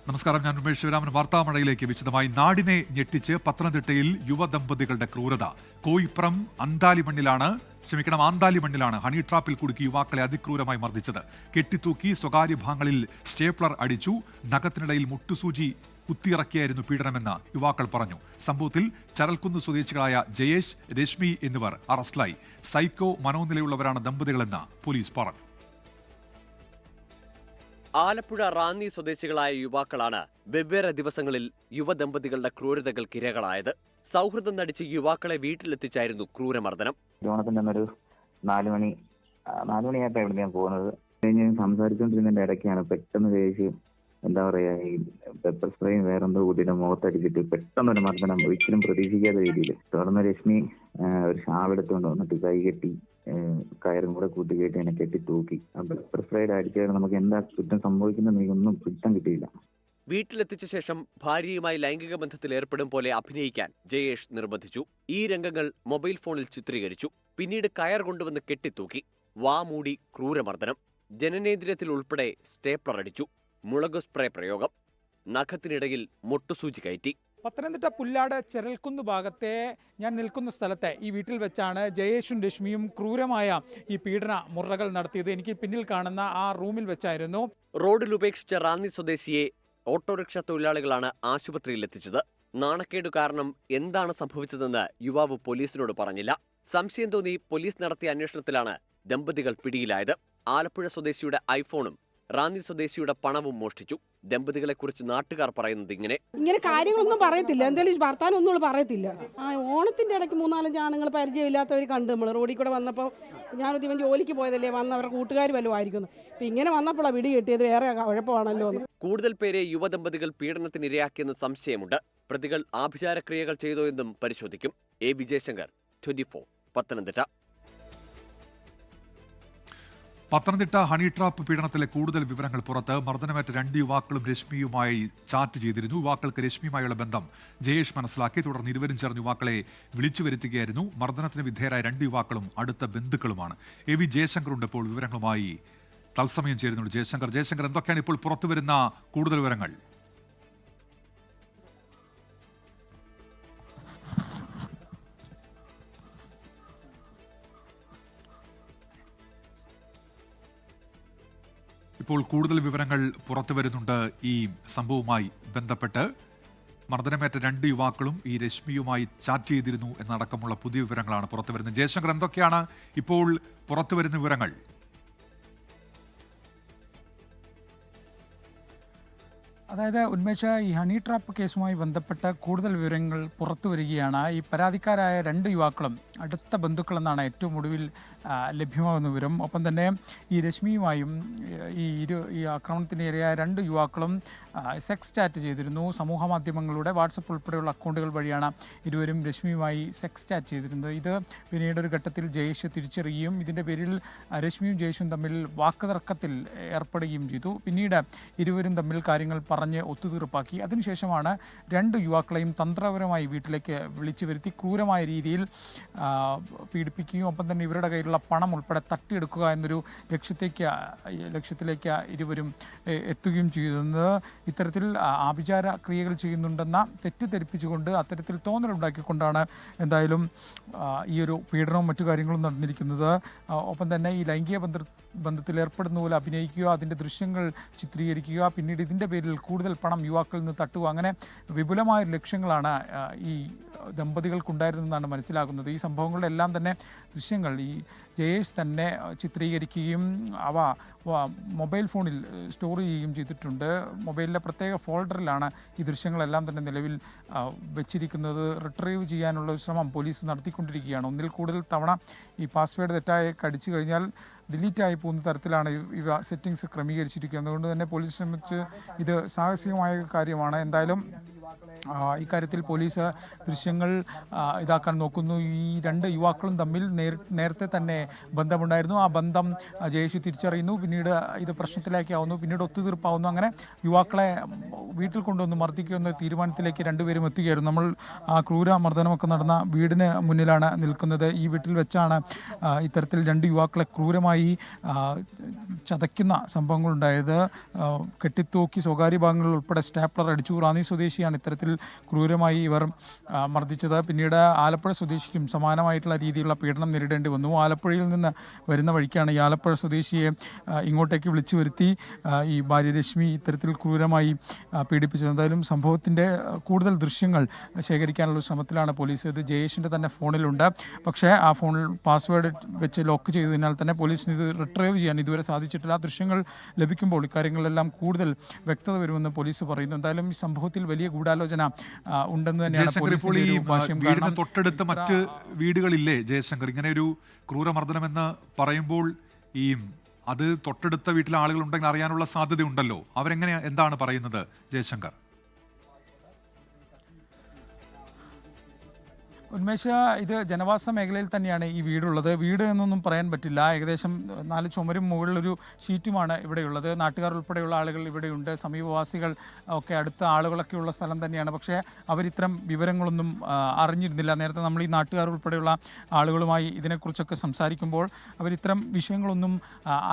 നമസ്കാരം, ഞാൻ ഉമേഷ് ശിവരാമൻ. വാർത്താമഴയിലേക്ക് വിശദമായി. നാടിനെ ഞെട്ടിച്ച് പത്തനംതിട്ടയിൽ യുവദമ്പതികളുടെ ക്രൂരത. കോയിപ്പുറം ആന്താലി മണ്ണിലാണ് ഹണി ട്രാപ്പിൽ കുടുക്കി യുവാക്കളെ അതിക്രൂരമായി മർദ്ദിച്ചത്. കെട്ടിത്തൂക്കി സ്വകാര്യ ഭാഗങ്ങളിൽ സ്റ്റേപ്ലർ അടിച്ചു. നഖത്തിനിടയിൽ മുട്ടുസൂചി കുത്തിയിറക്കിയായിരുന്നു പീഡനമെന്ന് യുവാക്കൾ പറഞ്ഞു. സംഭവത്തിൽ ചരൽക്കുന്ന് സ്വദേശികളായ ജയേഷ്, രശ്മി എന്നിവർ അറസ്റ്റിലായി. സൈക്കോ മനോനിലയുള്ളവരാണ് ദമ്പതികളെന്ന് പോലീസ് പറഞ്ഞു. ആലപ്പുഴ റാന്നി സ്വദേശികളായ യുവാക്കളാണ് വെവ്വേറെ ദിവസങ്ങളിൽ യുവദമ്പതികളുടെ ക്രൂരതകൾക്കിരകളായത്. സൗഹൃദം നടിച്ച് യുവാക്കളെ വീട്ടിലെത്തിച്ചായിരുന്നു ക്രൂരമർദ്ദനം. ഓണത്തിന്റെ അന്നൊരു 4 മണിയായിട്ടാണ് ഇവിടെ ഞാൻ പോകുന്നത്. കഴിഞ്ഞ് സംസാരിച്ചുകൊണ്ടിരുന്നതിന്റെ ഇടയ്ക്കാണ് പെട്ടെന്ന് ചേച്ചി ഈ പെപ്പർ സ്പ്രേയും വേറെന്തോ കൂട്ടിയിട്ട് മുഖത്തടിച്ചിട്ട് പെട്ടെന്നൊരു മർദ്ദനം, ഒരിക്കലും പ്രതീക്ഷിക്കാത്ത രീതിയിൽ. തുടർന്ന് രശ്മി ഒരു ഷാളെടുത്തുകൊണ്ട് വന്നിട്ട് കൈ കെട്ടി കയറും കൂടെ കൂട്ടി കെട്ടി എന്നെ കെട്ടി തൂക്കി. പെപ്പർ സ്പ്രേയുടെ അടിച്ചാൽ നമുക്ക് എന്താ കുറ്റം സംഭവിക്കുന്നത് ഒന്നും പിടുത്തം കിട്ടിയില്ല. വീട്ടിലെത്തിച്ച ശേഷം ഭാര്യയുമായി ലൈംഗിക ബന്ധത്തിൽ ഏർപ്പെടും പോലെ അഭിനയിക്കാൻ ജയേഷ് നിർബന്ധിച്ചു. ഈ രംഗങ്ങൾ മൊബൈൽ ഫോണിൽ ചിത്രീകരിച്ചു. പിന്നീട് കയർ കൊണ്ടുവന്ന് കെട്ടിത്തൂക്കി. വാ മൂടി ക്രൂരമർദ്ദനം. ജനനേന്ദ്രിയത്തിൽ ഉൾപ്പെടെ സ്റ്റേപ്ലർ അടിച്ചു. മുളക് സ്പ്രേ പ്രയോഗം. നഖത്തിനിടയിൽ മുട്ടുസൂചി കയറ്റി. പത്തനംതിട്ട പുല്ലാട് ചെരൽക്കുന്ന് ഭാഗത്തെ ഞാൻ നിൽക്കുന്ന സ്ഥലത്തെ ഈ വീട്ടിൽ വെച്ചാണ് ജയേഷും രശ്മിയും ക്രൂരമായ ഈ പീഡന മുറകൾ നടത്തിയത്. എനിക്ക് പിന്നിൽ കാണുന്ന ആ റൂമിൽ വെച്ചായിരുന്നു. റോഡിൽ ഉപേക്ഷിച്ച റാന്നി സ്വദേശിയെ ഓട്ടോറിക്ഷ തൊഴിലാളികളാണ് ആശുപത്രിയിൽ എത്തിച്ചത്. നാണക്കേടു കാരണം എന്താണ് സംഭവിച്ചതെന്ന് യുവാവ് പോലീസിനോട് പറഞ്ഞില്ല. സംശയം തോന്നി പോലീസ് നടത്തിയ അന്വേഷണത്തിലാണ് ദമ്പതികൾ പിടിയിലായത്. ആലപ്പുഴ സ്വദേശിയുടെ ഐഫോണും റാന്നി സ്വദേശിയുടെ പണവും മോഷ്ടിച്ചു. ദമ്പതികളെക്കുറിച്ച് നാട്ടുകാർ പറയുന്നത് ഇങ്ങനെ കാര്യങ്ങളൊന്നും പറയത്തില്ല, എന്തായാലും വർത്താനം ഒന്നും പറയത്തില്ല. ഓണത്തിന്റെ ഇടയ്ക്ക് 3-4 ആണുങ്ങൾ പരിചയമില്ലാത്തവർ കണ്ട് നമ്മൾ റോഡിൽ കൂടെ വന്നപ്പോൾ ഞാനത് ഇവൻ ജോലിക്ക് പോയതല്ലേ, വന്ന് അവരുടെ കൂട്ടുകാർ വല്ലതും ആയിരിക്കുന്നു. ഇപ്പം ഇങ്ങനെ വന്നപ്പോഴാണ് പിടി കിട്ടിയത്. വേറെ കുഴപ്പമാണല്ലോ എന്ന്. കൂടുതൽ പേരെ യുവദമ്പതികൾ പീഡനത്തിനിരയാക്കിയെന്ന് സംശയമുണ്ട്. പ്രതികൾ ആഭിചാരക്രിയകൾ ചെയ്തോ എന്നും പരിശോധിക്കും. A Vijayashankar, 24, Pathanamthitta. Pathanamthitta honey trap പീഡനത്തിലെ കൂടുതൽ വിവരങ്ങൾ പുറത്ത്. മർദ്ദനമേറ്റ 2 യുവാക്കളും രശ്മിയുമായി ചാറ്റ് ചെയ്തിരുന്നു. യുവാക്കൾക്ക് രശ്മിയുമായുള്ള ബന്ധം ജയേഷ് മനസ്സിലാക്കി. തുടർന്ന് ഇരുവരും ചേർന്ന് യുവാക്കളെ വിളിച്ചു വരുത്തുകയായിരുന്നു. മർദ്ദനത്തിന് വിധേയരായ 2 യുവാക്കളും അടുത്ത ബന്ധുക്കളുമാണ്. എ വി ജയശങ്കർ ഉണ്ട് ഇപ്പോൾ വിവരങ്ങളുമായി തത്സമയം ചേരുന്നുണ്ട്. ജയശങ്കർ, എന്തൊക്കെയാണ് ഇപ്പോൾ പുറത്തുവരുന്ന കൂടുതൽ വിവരങ്ങൾ? ഇപ്പോൾ കൂടുതൽ വിവരങ്ങൾ പുറത്തു വരുന്നുണ്ട്. ഈ സംഭവവുമായി ബന്ധപ്പെട്ട് മർദ്ദനമേറ്റ 2 യുവാക്കളും ഈ രശ്മിയുമായി ചാറ്റ് ചെയ്തിരുന്നു എന്നടക്കമുള്ള പുതിയ വിവരങ്ങളാണ് പുറത്തു വരുന്നത്. ജയശങ്കർ, എന്തൊക്കെയാണ് ഇപ്പോൾ പുറത്തു വരുന്ന വിവരങ്ങൾ? അതായത് ഉന്മേഷ, ഈ ഹണി ട്രാപ്പ് കേസുമായി ബന്ധപ്പെട്ട കൂടുതൽ വിവരങ്ങൾ പുറത്തു വരികയാണ്. ഈ പരാതിക്കാരായ 2 യുവാക്കളും അടുത്ത ബന്ധുക്കളെന്നാണ് ഏറ്റവും ഒടുവിൽ ലഭ്യമാകുന്ന വിവരം. ഒപ്പം തന്നെ ഈ രശ്മിയുമായും ഈ ആക്രമണത്തിന് ഇരയായ 2 യുവാക്കളും സെക്സ് ചാറ്റ് ചെയ്തിരുന്നു. സമൂഹ മാധ്യമങ്ങളുടെ വാട്സപ്പ് ഉൾപ്പെടെയുള്ള അക്കൗണ്ടുകൾ വഴിയാണ് ഇരുവരും രശ്മിയുമായി സെക്സ് ചാറ്റ് ചെയ്തിരുന്നത്. ഇത് പിന്നീട് ഒരു ഘട്ടത്തിൽ ജയേഷ് തിരിച്ചറിയുകയും ഇതിൻ്റെ പേരിൽ രശ്മിയും ജയേഷും തമ്മിൽ വാക്കുതർക്കത്തിൽ ഏർപ്പെടുകയും ചെയ്തു. പിന്നീട് ഇരുവരും തമ്മിൽ കാര്യങ്ങൾ പറഞ്ഞ് ഒത്തുതീർപ്പാക്കി. അതിനുശേഷമാണ് 2 യുവാക്കളെയും തന്ത്രപരമായി വീട്ടിലേക്ക് വിളിച്ചു വരുത്തി ക്രൂരമായ രീതിയിൽ പീഡിപ്പിക്കുകയും ഒപ്പം തന്നെ ഇവരുടെ കയ്യിലുള്ള പണം ഉൾപ്പെടെ തട്ടിയെടുക്കുക എന്നൊരു ലക്ഷ്യത്തിലേക്ക് ഇരുവരും എത്തുകയും ചെയ്യുന്നത്. ഇത്തരത്തിൽ ആഭിചാര ക്രിയകൾ ചെയ്യുന്നുണ്ടെന്ന തെറ്റിദ്ധരിപ്പിച്ചുകൊണ്ട് അത്തരത്തിൽ തോന്നലുണ്ടാക്കിക്കൊണ്ടാണ് എന്തായാലും ഈ ഒരു പീഡനവും മറ്റു കാര്യങ്ങളും നടന്നിരിക്കുന്നത്. ഒപ്പം തന്നെ ഈ ലൈംഗിക ബന്ധത്തിൽ ഏർപ്പെടുന്ന പോലെ അഭിനയിക്കുക, അതിൻ്റെ ദൃശ്യങ്ങൾ ചിത്രീകരിക്കുക, പിന്നീട് ഇതിൻ്റെ പേരിൽ കൂടുതൽ പണം യുവാക്കളിൽ നിന്ന് തട്ടുക, അങ്ങനെ വിപുലമായ ലക്ഷ്യങ്ങളാണ് ഈ ദമ്പതികൾക്കുണ്ടായിരുന്നെന്നാണ് മനസ്സിലാകുന്നത്. ഈ സംഭവങ്ങളിലെല്ലാം തന്നെ ദൃശ്യങ്ങൾ ഈ ജയേഷ് തന്നെ ചിത്രീകരിക്കുകയും അവ മൊബൈൽ ഫോണിൽ സ്റ്റോർ ചെയ്യുകയും ചെയ്തിട്ടുണ്ട്. മൊബൈലിലെ പ്രത്യേക ഫോൾഡറിലാണ് ഈ ദൃശ്യങ്ങളെല്ലാം തന്നെ നിലവിൽ വെച്ചിരിക്കുന്നത്. റിട്രീവ് ചെയ്യാനുള്ള ഒരു ശ്രമം പോലീസ് നടത്തിക്കൊണ്ടിരിക്കുകയാണ്. ഒന്നിൽ കൂടുതൽ തവണ ഈ പാസ്വേഡ് തെറ്റായി അടിച്ചു കഴിഞ്ഞാൽ ഡിലീറ്റായി പോകുന്ന തരത്തിലാണ് ഇവ സെറ്റിങ്സ് ക്രമീകരിച്ചിരിക്കുന്നത്. അതുകൊണ്ട് തന്നെ പോലീസ് ശ്രമിച്ച് ഇത് സാഹസികമായ കാര്യമാണ്. എന്തായാലും ഇക്കാര്യത്തിൽ പോലീസ് ദൃശ്യങ്ങൾ ഇതാക്കാൻ നോക്കുന്നു. ഈ 2 യുവാക്കളും തമ്മിൽ നേരത്തെ തന്നെ ബന്ധമുണ്ടായിരുന്നു. ആ ബന്ധം ജയേഷ് തിരിച്ചറിയുന്നു. പിന്നീട് ഇത് പ്രശ്നത്തിലേക്കാവുന്നു. പിന്നീട് ഒത്തുതീർപ്പാവുന്നു. അങ്ങനെ യുവാക്കളെ വീട്ടിൽ കൊണ്ടുവന്ന് മർദ്ദിക്കുമെന്ന തീരുമാനത്തിലേക്ക് രണ്ടുപേരും എത്തുകയായിരുന്നു. നമ്മൾ ആ ക്രൂരമർദ്ദനമൊക്കെ നടന്ന വീടിന് മുന്നിലാണ് നിൽക്കുന്നത്. ഈ വീട്ടിൽ വെച്ചാണ് ഇത്തരത്തിൽ 2 യുവാക്കളെ ക്രൂരമായി ചതയ്ക്കുന്ന സംഭവങ്ങളുണ്ടായത്. കെട്ടിത്തൂക്കി സ്വകാര്യ ഭാഗങ്ങളിൽ ഉൾപ്പെടെ സ്റ്റാപ്ലർ അടിച്ചു. റാന്നി സ്വദേശിയാണ് ഇത്തരത്തിൽ ക്രൂരമായി ഇവർ മർദ്ദിച്ചത്. പിന്നീട് ആലപ്പുഴ സ്വദേശിക്കും സമാനമായിട്ടുള്ള രീതിയിലുള്ള പീഡനം നേരിടേണ്ടി വന്നു. ആലപ്പുഴയിൽ നിന്ന് വരുന്ന വഴിക്കാണ് ഈ ആലപ്പുഴ സ്വദേശിയെ ഇങ്ങോട്ടേക്ക് വിളിച്ചു വരുത്തി ഈ ഭാര്യ രശ്മി ഇത്തരത്തിൽ ക്രൂരമായി പീഡിപ്പിച്ചത്. എന്തായാലും സംഭവത്തിൻ്റെ കൂടുതൽ ദൃശ്യങ്ങൾ ശേഖരിക്കാനുള്ള ശ്രമത്തിലാണ് പോലീസ്. ഇത് ജയേഷിൻ്റെ തന്നെ ഫോണിലുണ്ട്. പക്ഷേ ആ ഫോണിൽ പാസ്വേഡ് വെച്ച് ലോക്ക് ചെയ്തതിനാൽ തന്നെ പോലീസിന് ഇത് റിട്രൈവ് ചെയ്യാൻ ഇതുവരെ സാധിച്ചിട്ടില്ല. ദൃശ്യങ്ങൾ ലഭിക്കുമ്പോൾ ഇക്കാര്യങ്ങളിലെല്ലാം കൂടുതൽ വ്യക്തത വരുമെന്ന് പോലീസ് പറയുന്നു. എന്തായാലും ഈ സംഭവത്തിൽ വലിയ ഗൂഢാലോചന ഉണ്ടെന്ന് തന്നെയാണ് വീടിന് തൊട്ടടുത്ത് മറ്റ് വീടുകളില്ലേ ജയശങ്കർ? ഇങ്ങനെ ഒരു ക്രൂരമർദ്ദനമെന്ന് പറയുമ്പോൾ ഈ അത് തൊട്ടടുത്ത വീട്ടിലെ ആളുകൾ ഉണ്ടെങ്കിൽ അറിയാനുള്ള സാധ്യതയുണ്ടല്ലോ. അവരെങ്ങനെ എന്താണ് പറയുന്നത് ജയശങ്കർ? ഉന്മേഷ, ഇത് ജനവാസ മേഖലയിൽ തന്നെയാണ് ഈ വീടുള്ളത്. വീട് എന്നൊന്നും പറയാൻ പറ്റില്ല. ഏകദേശം 4 ചുമരും മുകളിലൊരു ഷീറ്റുമാണ് ഇവിടെയുള്ളത്. നാട്ടുകാർ ഉൾപ്പെടെയുള്ള ആളുകൾ ഇവിടെയുണ്ട്. സമീപവാസികൾ ഒക്കെ അടുത്ത ആളുകളൊക്കെ ഉള്ള സ്ഥലം തന്നെയാണ്. പക്ഷേ അവരിത്തരം വിവരങ്ങളൊന്നും അറിഞ്ഞിരുന്നില്ല. നേരത്തെ നമ്മൾ ഈ നാട്ടുകാർ ഉൾപ്പെടെയുള്ള ആളുകളുമായി ഇതിനെക്കുറിച്ചൊക്കെ സംസാരിക്കുമ്പോൾ അവരിത്തരം വിഷയങ്ങളൊന്നും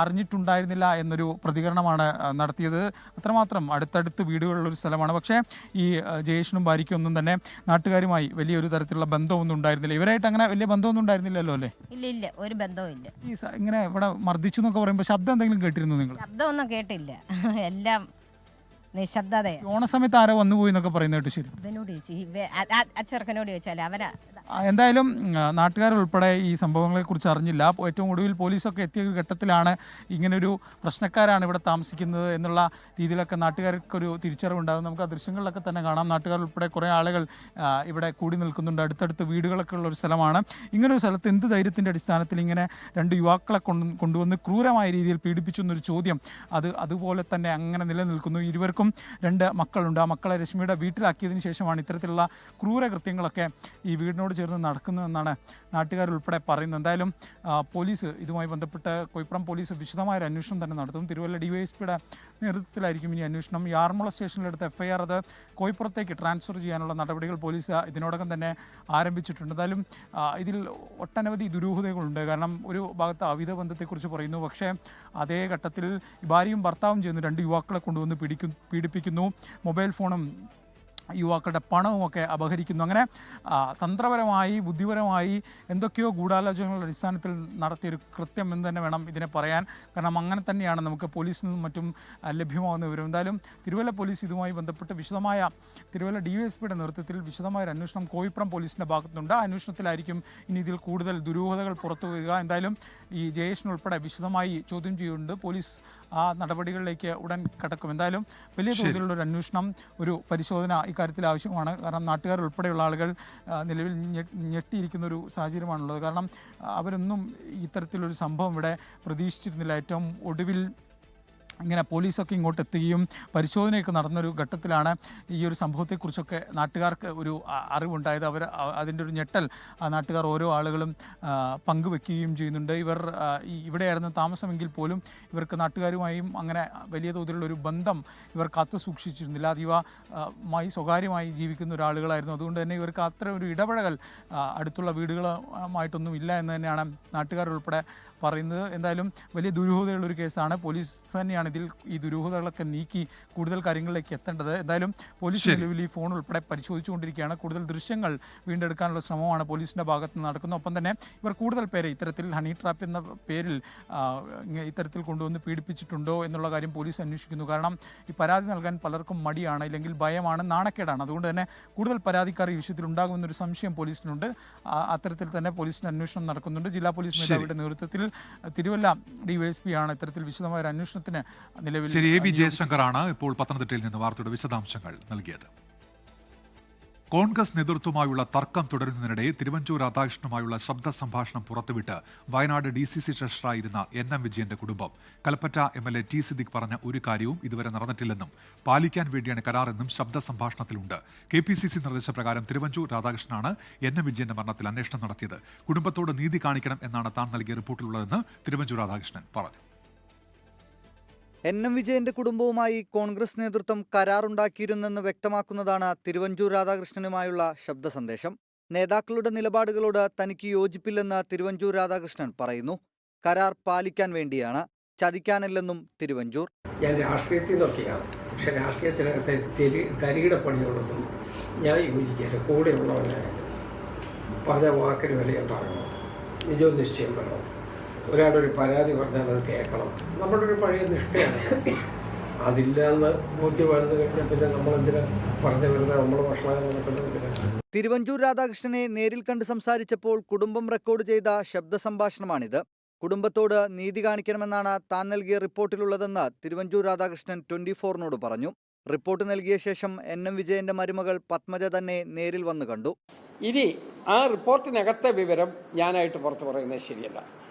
അറിഞ്ഞിട്ടുണ്ടായിരുന്നില്ല എന്നൊരു പ്രതികരണമാണ് നടത്തിയത്. അത്രമാത്രം അടുത്തടുത്ത് വീടുകളുള്ളൊരു സ്ഥലമാണ്. പക്ഷേ ഈ ജയേഷിനും ഭാര്യയ്ക്കും ഒന്നും തന്നെ നാട്ടുകാരുമായി വലിയൊരു തരത്തിലുള്ള ബന്ധമൊന്നും ഉണ്ടായിരുന്നില്ല. ഇവരായിട്ട് അങ്ങനെ വലിയ ബന്ധമൊന്നും ഉണ്ടായിരുന്നില്ലല്ലോ അല്ലേ? ഇല്ല, ഒരു ബന്ധവും ഇല്ല. ഈ ഇങ്ങനെ ഇവിടെ മർദ്ദിച്ചു എന്നൊക്കെ പറയുമ്പോൾ ശബ്ദം എന്തെങ്കിലും കേട്ടിരുന്നു നിങ്ങൾ? ശബ്ദമൊന്നും കേട്ടില്ല, എല്ലാം നിശബ്ദത. ഓണസമയത്ത് ആരോ വന്നു പോയി എന്നൊക്കെ പറയുന്ന കേട്ടു. ശരി, ഇവനോട് ചോദിച്ചു, ആ ചെറുക്കനോട് ചോദിച്ചാലേ അവരാ. എന്തായാലും നാട്ടുകാരുൾപ്പെടെ ഈ സംഭവങ്ങളെക്കുറിച്ച് അറിഞ്ഞില്ല. ഏറ്റവും ഒടുവിൽ പോലീസൊക്കെ എത്തിയ ഒരു ഘട്ടത്തിലാണ് ഇങ്ങനൊരു പ്രശ്നക്കാരാണ് ഇവിടെ താമസിക്കുന്നത് എന്നുള്ള രീതിയിലൊക്കെ നാട്ടുകാർക്കൊരു തിരിച്ചറിവുണ്ടാകും. നമുക്ക് ആ ദൃശ്യങ്ങളിലൊക്കെ തന്നെ കാണാം. നാട്ടുകാർ ഉൾപ്പെടെ കുറേ ആളുകൾ ഇവിടെ കൂടി നിൽക്കുന്നുണ്ട്. അടുത്തടുത്ത് വീടുകളൊക്കെ ഉള്ള ഒരു സ്ഥലമാണ്. ഇങ്ങനൊരു സ്ഥലത്ത് എന്ത് ധൈര്യത്തിൻ്റെ അടിസ്ഥാനത്തിൽ ഇങ്ങനെ 2 യുവാക്കളെ കൊണ്ടുവന്ന് ക്രൂരമായ രീതിയിൽ പീഡിപ്പിച്ചു എന്നൊരു ചോദ്യം അതുപോലെ തന്നെ അങ്ങനെ നിലനിൽക്കുന്നു. ഇരുവർക്കും 2 മക്കളുണ്ട്. ആ മക്കളെ രശ്മിയുടെ വീട്ടിലാക്കിയതിന് ശേഷമാണ് ഇത്തരത്തിലുള്ള ക്രൂരകൃത്യങ്ങളൊക്കെ ഈ വീടിനോട് ചേർന്ന് നടക്കുന്നതെന്നാണ് നാട്ടുകാരുൾപ്പെടെ പറയുന്നത്. എന്തായാലും പോലീസ് ഇതുമായി ബന്ധപ്പെട്ട് കോയിപ്പുറം പോലീസ് വിശദമായൊരു അന്വേഷണം തന്നെ നടത്തും. തിരുവല്ല ഡിവൈഎസ്പിയുടെ നേതൃത്വത്തിലായിരിക്കും ഇനി അന്വേഷണം. ഈ ആറന്മുള സ്റ്റേഷനിലെടുത്ത FIR അത് കോയിപ്പുറത്തേക്ക് ട്രാൻസ്ഫർ ചെയ്യാനുള്ള നടപടികൾ പോലീസ് ഇതിനോടകം തന്നെ ആരംഭിച്ചിട്ടുണ്ട്. എന്തായാലും ഇതിൽ ഒട്ടനവധി ദുരൂഹതകളുണ്ട്. കാരണം ഒരു ഭാഗത്ത് അവിധ ബന്ധത്തെക്കുറിച്ച് പറയുന്നു. പക്ഷേ അതേ ഘട്ടത്തിൽ ഭാര്യയും ഭർത്താവും ചേർന്ന് 2 യുവാക്കളെ കൊണ്ടുവന്ന് പീഡിപ്പിക്കുന്നു. മൊബൈൽ ഫോണും യുവാക്കളുടെ പണവുമൊക്കെ അപഹരിക്കുന്നു. അങ്ങനെ തന്ത്രപരമായി ബുദ്ധിപരമായി എന്തൊക്കെയോ ഗൂഢാലോചനകളുടെ അടിസ്ഥാനത്തിൽ നടത്തിയൊരു കൃത്യം എന്ന് തന്നെ വേണം ഇതിനെ പറയാൻ. കാരണം അങ്ങനെ തന്നെയാണ് നമുക്ക് പോലീസിൽ നിന്നും മറ്റും ലഭ്യമാകുന്ന വിവരം. എന്തായാലും തിരുവല്ല പോലീസ് ഇതുമായി ബന്ധപ്പെട്ട് തിരുവല്ല DYSPയുടെ നേതൃത്വത്തിൽ വിശദമായൊരു അന്വേഷണം കോയിപ്പുറം പോലീസിൻ്റെ ഭാഗത്തുനിന്നുണ്ട്. ആ അന്വേഷണത്തിലായിരിക്കും ഇനി ഇതിൽ കൂടുതൽ ദുരൂഹതകൾ പുറത്തു വരിക. എന്തായാലും ഈ ജയേഷിനുൾപ്പെടെ വിശദമായി ചോദ്യം ചെയ്യുന്നുണ്ട്. പോലീസ് ആ നടപടികളിലേക്ക് ഉടൻ കടക്കും. എന്തായാലും വലിയ തോതിലുള്ളൊരു അന്വേഷണം, ഒരു പരിശോധന ഇക്കാര്യത്തിൽ ആവശ്യമാണ്. കാരണം നാട്ടുകാർ ഉൾപ്പെടെയുള്ള ആളുകൾ നിലവിൽ ഞെട്ടിയിരിക്കുന്ന ഒരു സാഹചര്യമാണുള്ളത്. കാരണം അവരൊന്നും ഇത്തരത്തിലൊരു സംഭവം ഇവിടെ പ്രതീക്ഷിച്ചിരുന്നില്ല. ഏറ്റവും ഒടുവിൽ ഇങ്ങനെ പോലീസൊക്കെ ഇങ്ങോട്ട് എത്തുകയും പരിശോധനയൊക്കെ നടന്നൊരു ഘട്ടത്തിലാണ് ഈ ഒരു സംഭവത്തെക്കുറിച്ചൊക്കെ നാട്ടുകാർക്ക് ഒരു അറിവുണ്ടായത്. അതിൻ്റെ ഒരു ഞെട്ടൽ നാട്ടുകാർ ഓരോ ആളുകളും പങ്കുവെക്കുകയും ചെയ്യുന്നുണ്ട്. ഇവിടെയായിരുന്നു താമസമെങ്കിൽ പോലും ഇവർക്ക് നാട്ടുകാരുമായും അങ്ങനെ വലിയ തോതിലുള്ളൊരു ബന്ധം ഇവർ കാത്തു സൂക്ഷിച്ചിരുന്നില്ല. അതീവമായി സ്വകാര്യമായി ജീവിക്കുന്ന ഒരാളുകളായിരുന്നു. അതുകൊണ്ട് തന്നെ ഇവർക്ക് അത്ര ഒരു ഇടപഴകൽ അടുത്തുള്ള വീടുകളുമായിട്ടൊന്നും ഇല്ല എന്ന് തന്നെയാണ് നാട്ടുകാരുൾപ്പെടെ പറയുന്നത്. എന്തായാലും വലിയ ദുരൂഹതയുള്ളൊരു കേസാണ്. പോലീസ് തന്നെയാണ് ഇതിൽ ഈ ദുരൂഹതകളൊക്കെ നീക്കി കൂടുതൽ കാര്യങ്ങളിലേക്ക് എത്തേണ്ടത്. എന്തായാലും പോലീസ് നിലവിൽ ഈ ഫോൺ ഉൾപ്പെടെ പരിശോധിച്ചുകൊണ്ടിരിക്കുകയാണ്. കൂടുതൽ ദൃശ്യങ്ങൾ വീണ്ടെടുക്കാനുള്ള ശ്രമമാണ് പോലീസിൻ്റെ ഭാഗത്ത് നിന്ന് നടക്കുന്നത്. ഒപ്പം തന്നെ ഇവർ കൂടുതൽ പേരെ ഇത്തരത്തിൽ ഹണി ട്രാപ്പ് എന്ന പേരിൽ ഇത്തരത്തിൽ കൊണ്ടുവന്ന് പീഡിപ്പിച്ചിട്ടുണ്ടോ എന്നുള്ള കാര്യം പോലീസ് അന്വേഷിക്കുന്നു. കാരണം ഈ പരാതി നൽകാൻ പലർക്കും മടിയാണ്, ഇല്ലെങ്കിൽ ഭയമാണ്, നാണക്കേടാണ്. അതുകൊണ്ട് തന്നെ കൂടുതൽ പരാതിക്കാർ ഈ വിഷയത്തിൽ ഉണ്ടാകുമെന്നൊരു സംശയം പോലീസിനുണ്ട്. അത്തരത്തിൽ തന്നെ പോലീസിൻ്റെ അന്വേഷണം നടക്കുന്നുണ്ട്. ജില്ലാ പോലീസ് മേധാവിയുടെ നേതൃത്വത്തിൽ തിരുവല്ല DYSP ആണ് ഇത്തരത്തിൽ വിശദമായ ഒരു അന്വേഷണത്തിന് നിലവിൽ. ശരി, AB ജയശങ്കറാണ് ഇപ്പോൾ പത്തനംതിട്ടയിൽ നിന്ന് വാർത്തയുടെ വിശദാംശങ്ങൾ നൽകിയത്. കോൺഗ്രസ് നേതൃത്വമായുള്ള തർക്കം തുടരുന്നതിനിടെ തിരുവഞ്ചൂർ രാധാകൃഷ്ണനുമായുള്ള ശബ്ദ സംഭാഷണം പുറത്തുവിട്ട് വയനാട് DCC ട്രഷററായിരുന്ന NM വിജയന്റെ കുടുംബം. കൽപ്പറ്റ MLA T സിദ്ദിഖ് പറഞ്ഞ ഒരു കാര്യവും ഇതുവരെ നടന്നിട്ടില്ലെന്നും പാലിക്കാൻ വേണ്ടിയാണ് കരാറെന്നും ശബ്ദ സംഭാഷണത്തിലുണ്ട്. KPCC നിർദ്ദേശപ്രകാരം തിരുവഞ്ചൂർ രാധാകൃഷ്ണനാണ് NM വിജയന്റെ മരണത്തിൽ അന്വേഷണം നടത്തിയത്. കുടുംബത്തോട് നീതി കാണിക്കണം എന്നാണ് താൻ നൽകിയ റിപ്പോർട്ടിലുള്ളതെന്ന് തിരുവഞ്ചൂർ രാധാകൃഷ്ണൻ പറഞ്ഞു. NM വിജയന്റെ കുടുംബവുമായി കോൺഗ്രസ് നേതൃത്വം കരാറുണ്ടാക്കിയിരുന്നെന്ന് വ്യക്തമാക്കുന്നതാണ് തിരുവഞ്ചൂർ രാധാകൃഷ്ണനുമായുള്ള ശബ്ദ സന്ദേശം. നേതാക്കളുടെ നിലപാടുകളോട് തനിക്ക് യോജിപ്പില്ലെന്ന് തിരുവഞ്ചൂർ രാധാകൃഷ്ണൻ പറയുന്നു. കരാർ പാലിക്കാൻ വേണ്ടിയാണ്, ചതിക്കാനല്ലെന്നും തിരുവഞ്ചൂർ. ഞാൻ രാഷ്ട്രീയത്തിൽ നിന്നൊക്കെയാണ്, പക്ഷെ രാഷ്ട്രീയത്തിനകത്തെ തരികിട പണികളൊന്നും ഞാൻ യോജിക്കില്ല. കൂടെയുള്ളവനായാലും പറഞ്ഞ വാക്കിന് വിലയുണ്ടാകണം, നിജോനിശ്ചയം വേണം, ഒരാളൊരു പരാതി പറഞ്ഞാൽ അത് കേൾക്കണം. നമ്മുടെ ഒരു പഴയ നിഷ്ഠയാണ്. അതില്ലാന്ന് ബോധ്യമാണെന്ന് കഴിഞ്ഞാൽ പിന്നെ നമ്മളെന്തിനാ പറഞ്ഞു വരുന്നത്, നമ്മൾ ഭക്ഷണം നടക്കുന്നത്. തിരുവഞ്ചൂർ രാധാകൃഷ്ണനെ നേരിൽ കണ്ട് സംസാരിച്ചപ്പോൾ കുടുംബം റെക്കോർഡ് ചെയ്ത ശബ്ദ സംഭാഷണമാണിത്. കുടുംബത്തോട് നീതി കാണിക്കണമെന്നാണ് താൻ നൽകിയ റിപ്പോർട്ടിലുള്ളതെന്ന് തിരുവഞ്ചൂർ രാധാകൃഷ്ണൻ 24-നോട് പറഞ്ഞു. റിപ്പോർട്ട് നൽകിയ ശേഷം NM വിജയന്റെ മരുമകൾ പത്മജ തന്നെ നേരിൽ വന്ന് കണ്ടു. ഇനി ആ റിപ്പോർട്ടിനകത്തെ വിവരം ഞാനായിട്ട് പുറത്തു പറയുന്നത് ശരിയല്ല.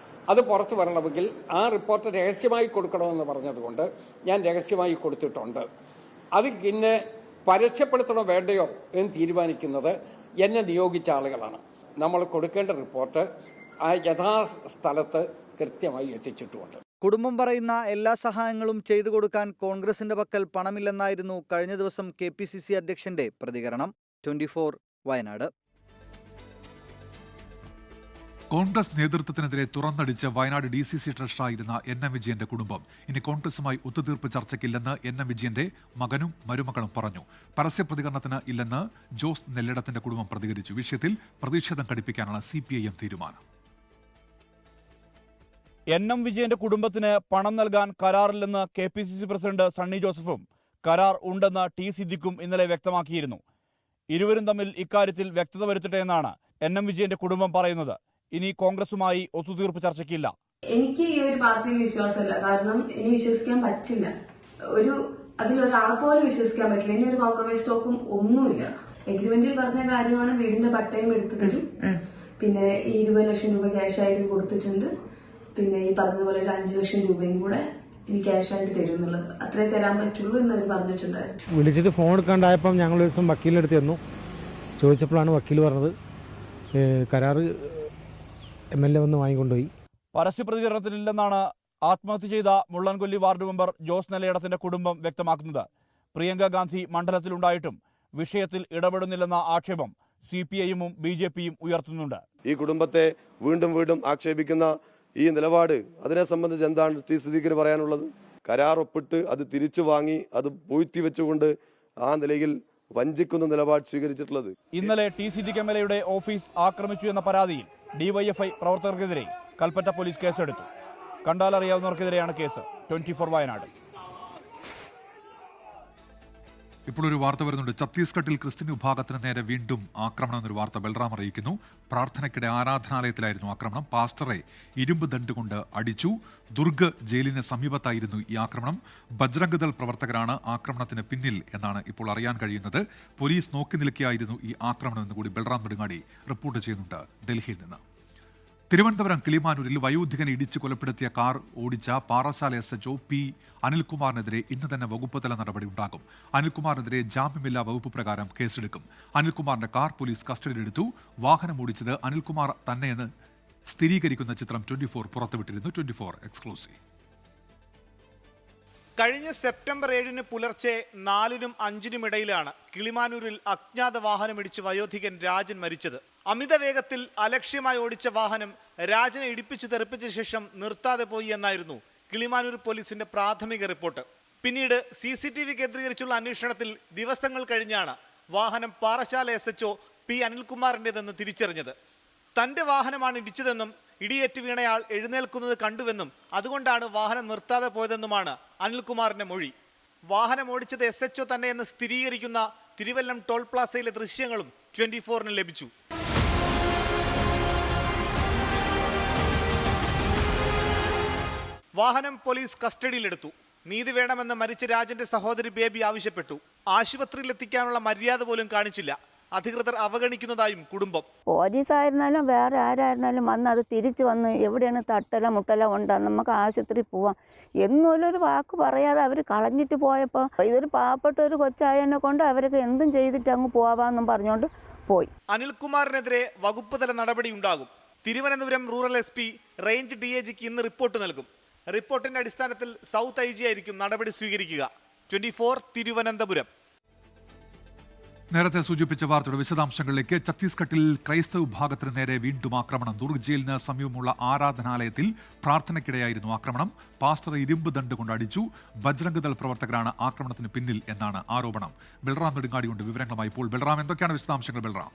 അത് പുറത്തു വരണമെങ്കിൽ ആ റിപ്പോർട്ട് രഹസ്യമായി കൊടുക്കണമെന്ന് പറഞ്ഞതുകൊണ്ട് ഞാൻ രഹസ്യമായി കൊടുത്തിട്ടുണ്ട്. അത് പിന്നെ പരസ്യപ്പെടുത്തണോ വേണ്ടയോ എന്ന് തീരുമാനിക്കുന്നത് എന്നെ നിയോഗിച്ച ആളുകളാണ്. നമ്മൾ കൊടുക്കേണ്ട റിപ്പോർട്ട് ആ യഥാസ്ഥലത്ത് കൃത്യമായി എത്തിച്ചിട്ടുമുണ്ട്. കുടുംബം പറയുന്ന എല്ലാ സഹായങ്ങളും ചെയ്തു കൊടുക്കാൻ കോൺഗ്രസിന്റെ പക്കൽ പണമില്ലെന്നായിരുന്നു കഴിഞ്ഞ ദിവസം KPCC അധ്യക്ഷന്റെ പ്രതികരണം. 24 വയനാട്. കോൺഗ്രസ് നേതൃത്വത്തിനെതിരെ തുറന്നടിച്ച് വയനാട് DCC ട്രഷറായിരുന്ന NM വിജയന്റെ കുടുംബം ഇനി കോൺഗ്രസുമായി ഒത്തുതീർപ്പ് ചർച്ചയ്ക്കില്ലെന്ന് NM വിജയന്റെ മകനും മരുമക്കളും പറഞ്ഞു. പരസ്യ പ്രതികരണത്തിന് ഇല്ലെന്ന് ജോസ് നെല്ലിടത്തിന്റെ കുടുംബം പ്രതികരിച്ചു. വിഷയത്തിൽ പ്രതിഷേധം ഘടിപ്പിക്കാനാണ് CPIM തീരുമാനം. NM വിജയന്റെ കുടുംബത്തിന് പണം നൽകാൻ കരാറില്ലെന്ന് KPCC പ്രസിഡന്റ് സണ്ണി ജോസഫും കരാർ ഉണ്ടെന്ന് T സിദ്ദിഖും ഇന്നലെ വ്യക്തമാക്കിയിരുന്നു. ഇരുവരും തമ്മിൽ ഇക്കാര്യത്തിൽ വ്യക്തത വരുത്തട്ടെ എന്നാണ് NM വിജയന്റെ കുടുംബം പറയുന്നത്. ഇനി കോൺഗ്രസുമായി ഒത്തുതീർപ്പ് ചർച്ചയ്ക്കില്ല. എനിക്ക് ഈ ഒരു പാർട്ടിയിൽ വിശ്വാസമില്ല. കാരണം ഇനി വിശ്വസിക്കാൻ പറ്റില്ല. അതിലൊരാളെ പോലും വിശ്വസിക്കാൻ പറ്റില്ല. ഇനി ഒരു കോംപ്രമൈസ് ടോക്കും ഒന്നുമില്ല. എഗ്രിമെന്റിൽ പറഞ്ഞ കാര്യമാണ് വീടിന്റെ പട്ടയം എടുത്തു തരും, പിന്നെ ഈ 20 ലക്ഷം രൂപ ക്യാഷ് ആയിട്ട് കൊടുത്തിട്ടുണ്ട്, പിന്നെ ഈ പറഞ്ഞതുപോലെ ഒരു 5 ലക്ഷം രൂപയും കൂടെ ഇനി ക്യാഷ് ആയിട്ട് തരും എന്നുള്ളത്. അത്രേ തരാൻ പറ്റുള്ളൂ എന്ന് അവർ പറഞ്ഞിട്ടുണ്ടായിരുന്നു. വിളിച്ചിട്ട് ഫോൺ എടുക്കാണ്ടായപ്പം ഞങ്ങൾ ഒരു ദിവസം വക്കീലിനടുത്ത് ചെന്നു. ചോദിച്ചപ്പോഴാണ് വക്കീൽ പറഞ്ഞത് കരാറ് MLA വന്ന് വാങ്ങിക്കൊണ്ടുപോയി. പരസ്യ പ്രതികരണത്തിനില്ലെന്നാണ് ആത്മഹത്യ ചെയ്ത മുള്ളൻകൊല്ലി വാർഡ് മെമ്പർ ജോസ് നെല്ലയിടത്തിന്റെ കുടുംബം വ്യക്തമാക്കുന്നത്. പ്രിയങ്ക ഗാന്ധി മണ്ഡലത്തിലുണ്ടായിട്ടും വിഷയത്തിൽ ഇടപെടുന്നില്ലെന്ന ആക്ഷേപം CPIM-ഉം BJP-യും ഉയർത്തുന്നുണ്ട്. ഈ കുടുംബത്തെ വീണ്ടും വീണ്ടും ആക്ഷേപിക്കുന്ന ഈ നിലപാട്, അതിനെ സംബന്ധിച്ച് എന്താണ് T സിദ്ദിഖിന് പറയാനുള്ളത്? കരാർ ഒപ്പിട്ട് അത് തിരിച്ചു വാങ്ങി അത് പൂഴ്ത്തി വെച്ചുകൊണ്ട് ആ നിലയിൽ വഞ്ചിക്കുന്ന നിലപാട് സ്വീകരിച്ചിട്ടുള്ളത്. ഇന്നലെ T സിദ്ദിഖ് MLA-യുടെ ഓഫീസ് ആക്രമിച്ചു എന്ന പരാതിയിൽ DYFI പ്രവർത്തകർക്കെതിരെ കൽപ്പറ്റ പോലീസ് കേസെടുത്തു. കണ്ടാലറിയാവുന്നവർക്കെതിരെയാണ് കേസ്. 24 വയനാട്. ഇപ്പോഴൊരു വാർത്ത വരുന്നുണ്ട്. ഛത്തീസ്ഗഡിൽ ക്രിസ്ത്യൻ വിഭാഗത്തിന് നേരെ വീണ്ടും ആക്രമണം എന്നൊരു വാർത്ത ബൽറാം അറിയിക്കുന്നു. പ്രാർത്ഥനയ്ക്കിടെ ആരാധനാലയത്തിലായിരുന്നു ആക്രമണം. പാസ്റ്ററെ ഇരുമ്പ് ദണ്ട് കൊണ്ട് അടിച്ചു. ദുർഗ് ജയിലിന് സമീപത്തായിരുന്നു ഈ ആക്രമണം. ബജ്രംഗ് ദൾ പ്രവർത്തകരാണ് ആക്രമണത്തിന് പിന്നിൽ എന്നാണ് ഇപ്പോൾ അറിയാൻ കഴിയുന്നത്. പോലീസ് നോക്കി നിൽക്കുകയായിരുന്നു ഈ ആക്രമണം എന്ന് കൂടി ബൽറാം നെടുങ്ങാടി റിപ്പോർട്ട് ചെയ്യുന്നുണ്ട് ഡൽഹിയിൽ നിന്ന്. തിരുവനന്തപുരം കിളിമാനൂരിൽ വയോധികനെ ഇടിച്ച് കൊലപ്പെടുത്തിയ കാർ ഓടിച്ച പാറശാല SHO P അനിൽകുമാറിനെതിരെ ഇന്ന് തന്നെ വകുപ്പുതല നടപടി ഉണ്ടാകും. അനിൽകുമാറിനെതിരെ ജാമ്യമില്ലാ വകുപ്പ് പ്രകാരം കേസെടുക്കും. അനിൽകുമാറിന്റെ കാർ പോലീസ് കസ്റ്റഡിയിലെടുത്തു. വാഹനം ഓടിച്ചത് അനിൽകുമാർ തന്നെയെന്ന് സ്ഥിരീകരിക്കുന്ന ചിത്രം 24 പുറത്തുവിട്ടിരുന്നു. 24 എക്സ്ക്ലൂസീവ്. കഴിഞ്ഞ സെപ്റ്റംബർ 7 പുലർച്ചെ 4-നും 5-നും ഇടയിലാണ് കിളിമാനൂരിൽ അജ്ഞാത വാഹനമിടിച്ച് വയോധികൻ രാജൻ മരിച്ചത്. അമിത വേഗത്തിൽ അലക്ഷ്യമായി ഓടിച്ച വാഹനം രാജനെ ഇടിപ്പിച്ച് തെറിപ്പിച്ച ശേഷം നിർത്താതെ പോയി എന്നായിരുന്നു കിളിമാനൂർ പോലീസിന്റെ പ്രാഥമിക റിപ്പോർട്ട്. പിന്നീട് CCTV കേന്ദ്രീകരിച്ചുള്ള അന്വേഷണത്തിൽ ദിവസങ്ങൾ കഴിഞ്ഞാണ് വാഹനം പാറശാല SHO P അനിൽകുമാറിൻ്റെതെന്ന് തിരിച്ചറിഞ്ഞത്. തന്റെ വാഹനമാണ് ഇടിച്ചതെന്നും ഇടിയേറ്റ് വീണയാൾ എഴുന്നേൽക്കുന്നത് കണ്ടുവെന്നും അതുകൊണ്ടാണ് വാഹനം നിർത്താതെ പോയതെന്നുമാണ് അനിൽകുമാറിന്റെ മൊഴി. വാഹനം ഓടിച്ചത് SHO തന്നെയെന്ന് സ്ഥിരീകരിക്കുന്ന തിരുവല്ലം ടോൾ പ്ലാസയിലെ ദൃശ്യങ്ങളും 24-ന് ലഭിച്ചു. വാഹനം പോലീസ് കസ്റ്റഡിയിലെടുത്തു. നീതി വേണമെന്ന് മരിച്ച രാജന്റെ സഹോദരി ബേബി ആവശ്യപ്പെട്ടു. ആശുപത്രിയിലെത്തിക്കാനുള്ള മര്യാദ പോലും കാണിച്ചില്ല. അധികൃതർ അവഗണിക്കുന്നതായും കുടുംബം. പോലീസായിരുന്നാലും വേറെ ആരായിരുന്നാലും വന്ന് അത് തിരിച്ചു വന്ന് എവിടെയാണ് തട്ടല മുട്ടല ഉണ്ടാ നമുക്ക് ആശുപത്രി പോവാം എന്നൊരു വാക്ക് പറയാതെ അവർ കളഞ്ഞിട്ട് പോയപ്പോൾ ഇതൊരു പാവപ്പെട്ട ഒരു കൊച്ചായനെ കൊണ്ട് അവരൊക്കെ എന്തും ചെയ്തിട്ട് അങ്ങ് പോവാന്നും പറഞ്ഞുകൊണ്ട് പോയി. അനിൽകുമാറിനെതിരെ വകുപ്പ് തല നടപടി ഉണ്ടാകും. തിരുവനന്തപുരം റൂറൽ SP റേഞ്ച് DAGക്ക് ഇന്ന് റിപ്പോർട്ട് നൽകും. റിപ്പോർട്ടിന്റെ അടിസ്ഥാനത്തിൽ സൗത്ത് IG ആയിരിക്കും നടപടി സ്വീകരിക്കുക. 24 തിരുവനന്തപുരം. നേരത്തെ സൂചിപ്പിച്ച വാർത്തയുടെ വിശദാംശങ്ങളിലേക്ക്. ഛത്തീസ്ഗഡിൽ ക്രൈസ്തവ വിഭാഗത്തിന് നേരെ വീണ്ടും ആക്രമണം. ദുർഗ് ജയിലിന് സമീപമുള്ള ആരാധനാലയത്തിൽ പ്രാർത്ഥനയ്ക്കിടെയായിരുന്നു ആക്രമണം. പാസ്റ്റർ ഇരുമ്പ് ദണ്ട് കൊണ്ട് അടിച്ചു. ബജ്രംഗ് ദൾ പ്രവർത്തകരാണ് ആക്രമണത്തിന് പിന്നിൽ എന്നാണ് ആരോപണം. ബൽറാം നെടുങ്ങാടിയുണ്ട് വിവരങ്ങളുമായി. ഇപ്പോൾ ബൽറാം, എന്തൊക്കെയാണ് വിശദാംശങ്ങൾ? ബൽറാം.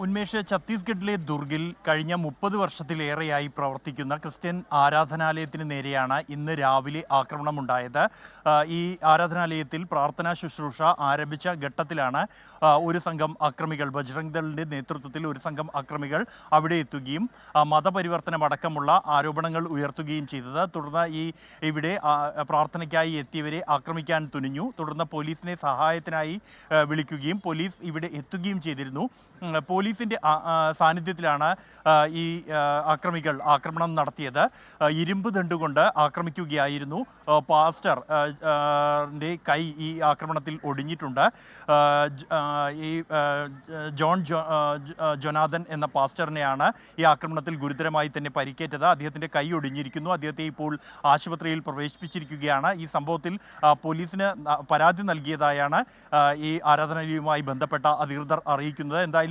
ഉന്മേഷ്, ഛത്തീസ്ഗഡിലെ ദുർഗിൽ കഴിഞ്ഞ 30 വർഷത്തിലേറെയായി പ്രവർത്തിക്കുന്ന ക്രിസ്ത്യൻ ആരാധനാലയത്തിന് നേരെയാണ് ഇന്ന് രാവിലെ ആക്രമണമുണ്ടായത്. ഈ ആരാധനാലയത്തിൽ പ്രാർത്ഥനാ ശുശ്രൂഷ ആരംഭിച്ച ഘട്ടത്തിലാണ് ഒരു സംഘം അക്രമികൾ, ബജ്രംഗ് ദളിന്റെ നേതൃത്വത്തിൽ ഒരു സംഘം അക്രമികൾ അവിടെ എത്തുകയും മതപരിവർത്തനമടക്കമുള്ള ആരോപണങ്ങൾ ഉയർത്തുകയും ചെയ്തത്. തുടർന്ന് ഇവിടെ പ്രാർത്ഥനയ്ക്കായി എത്തിയവരെ ആക്രമിക്കാൻ തുനിഞ്ഞു. തുടർന്ന് പോലീസിനെ സഹായത്തിനായി വിളിക്കുകയും പോലീസ് ഇവിടെ എത്തുകയും ചെയ്തിരുന്നു. പോലീസിന്റെ സാന്നിധ്യത്തിലാണ് ഈ അക്രമികൾ ആക്രമണം നടത്തിയത്. ഇരുമ്പ് ദണ്ടുകൊണ്ട് ആക്രമിക്കുകയായിരുന്നു. പാസ്റ്റർ കൈ ഈ ആക്രമണത്തിൽ ഒടിഞ്ഞിട്ടുണ്ട്. ഈ ജോനാഥൻ എന്ന പാസ്റ്ററിനെയാണ് ഈ ആക്രമണത്തിൽ ഗുരുതരമായി തന്നെ പരിക്കേറ്റത്. അദ്ദേഹത്തിന്റെ കൈ ഒടിഞ്ഞിരിക്കുന്നു. അദ്ദേഹത്തെ ഇപ്പോൾ ആശുപത്രിയിൽ പ്രവേശിപ്പിച്ചിരിക്കുകയാണ്. ഈ സംഭവത്തിൽ പോലീസിന് പരാതി നൽകിയതായാണ് ഈ ആരാധനാലയവുമായി ബന്ധപ്പെട്ട അധികൃതർ അറിയിക്കുന്നത്. എന്തായാലും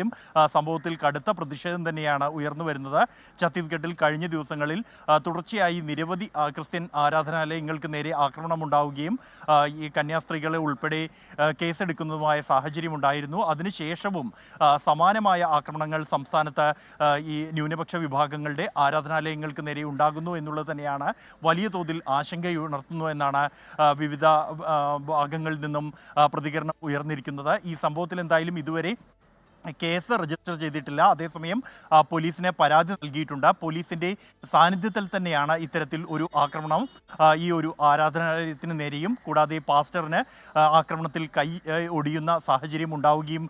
സംഭവത്തിൽ കടുത്ത പ്രതിഷേധം തന്നെയാണ് ഉയർന്നു വരുന്നത്. ഛത്തീസ്ഗഡിൽ കഴിഞ്ഞ ദിവസങ്ങളിൽ തുടർച്ചയായി നിരവധി ക്രിസ്ത്യൻ ആരാധനാലയങ്ങൾക്ക് നേരെ ആക്രമണം ഉണ്ടാവുകയും ഈ കന്യാസ്ത്രീകളെ ഉൾപ്പെടെ കേസെടുക്കുന്നതുമായ സാഹചര്യമുണ്ടായിരുന്നു. അതിനുശേഷവും സമാനമായ ആക്രമണങ്ങൾ സംസ്ഥാനത്ത് ഈ ന്യൂനപക്ഷ വിഭാഗങ്ങളുടെ ആരാധനാലയങ്ങൾക്ക് നേരെ ഉണ്ടാകുന്നു എന്നുള്ളത് തന്നെയാണ് വലിയ തോതിൽ ആശങ്കയുണർത്തുന്നു എന്നാണ് വിവിധ ഭാഗങ്ങളിൽ നിന്നും പ്രതികരണം ഉയർന്നിരിക്കുന്നത്. ഈ സംഭവത്തിൽ എന്തായാലും ഇതുവരെ കേസ് രജിസ്റ്റർ ചെയ്തിട്ടില്ല. അതേസമയം പോലീസിനെ പരാതി നൽകിയിട്ടുണ്ട്. പോലീസിന്റെ സാന്നിധ്യത്തിൽ തന്നെയാണ് ഇത്തരത്തിൽ ഒരു ആക്രമണം ഈ ഒരു ആരാധനാലയത്തിന് നേരെയും കൂടാതെ പാസ്റ്ററിന് ആക്രമണത്തിൽ കൈ ഒടിയുന്ന സാഹചര്യം ഉണ്ടാവുകയും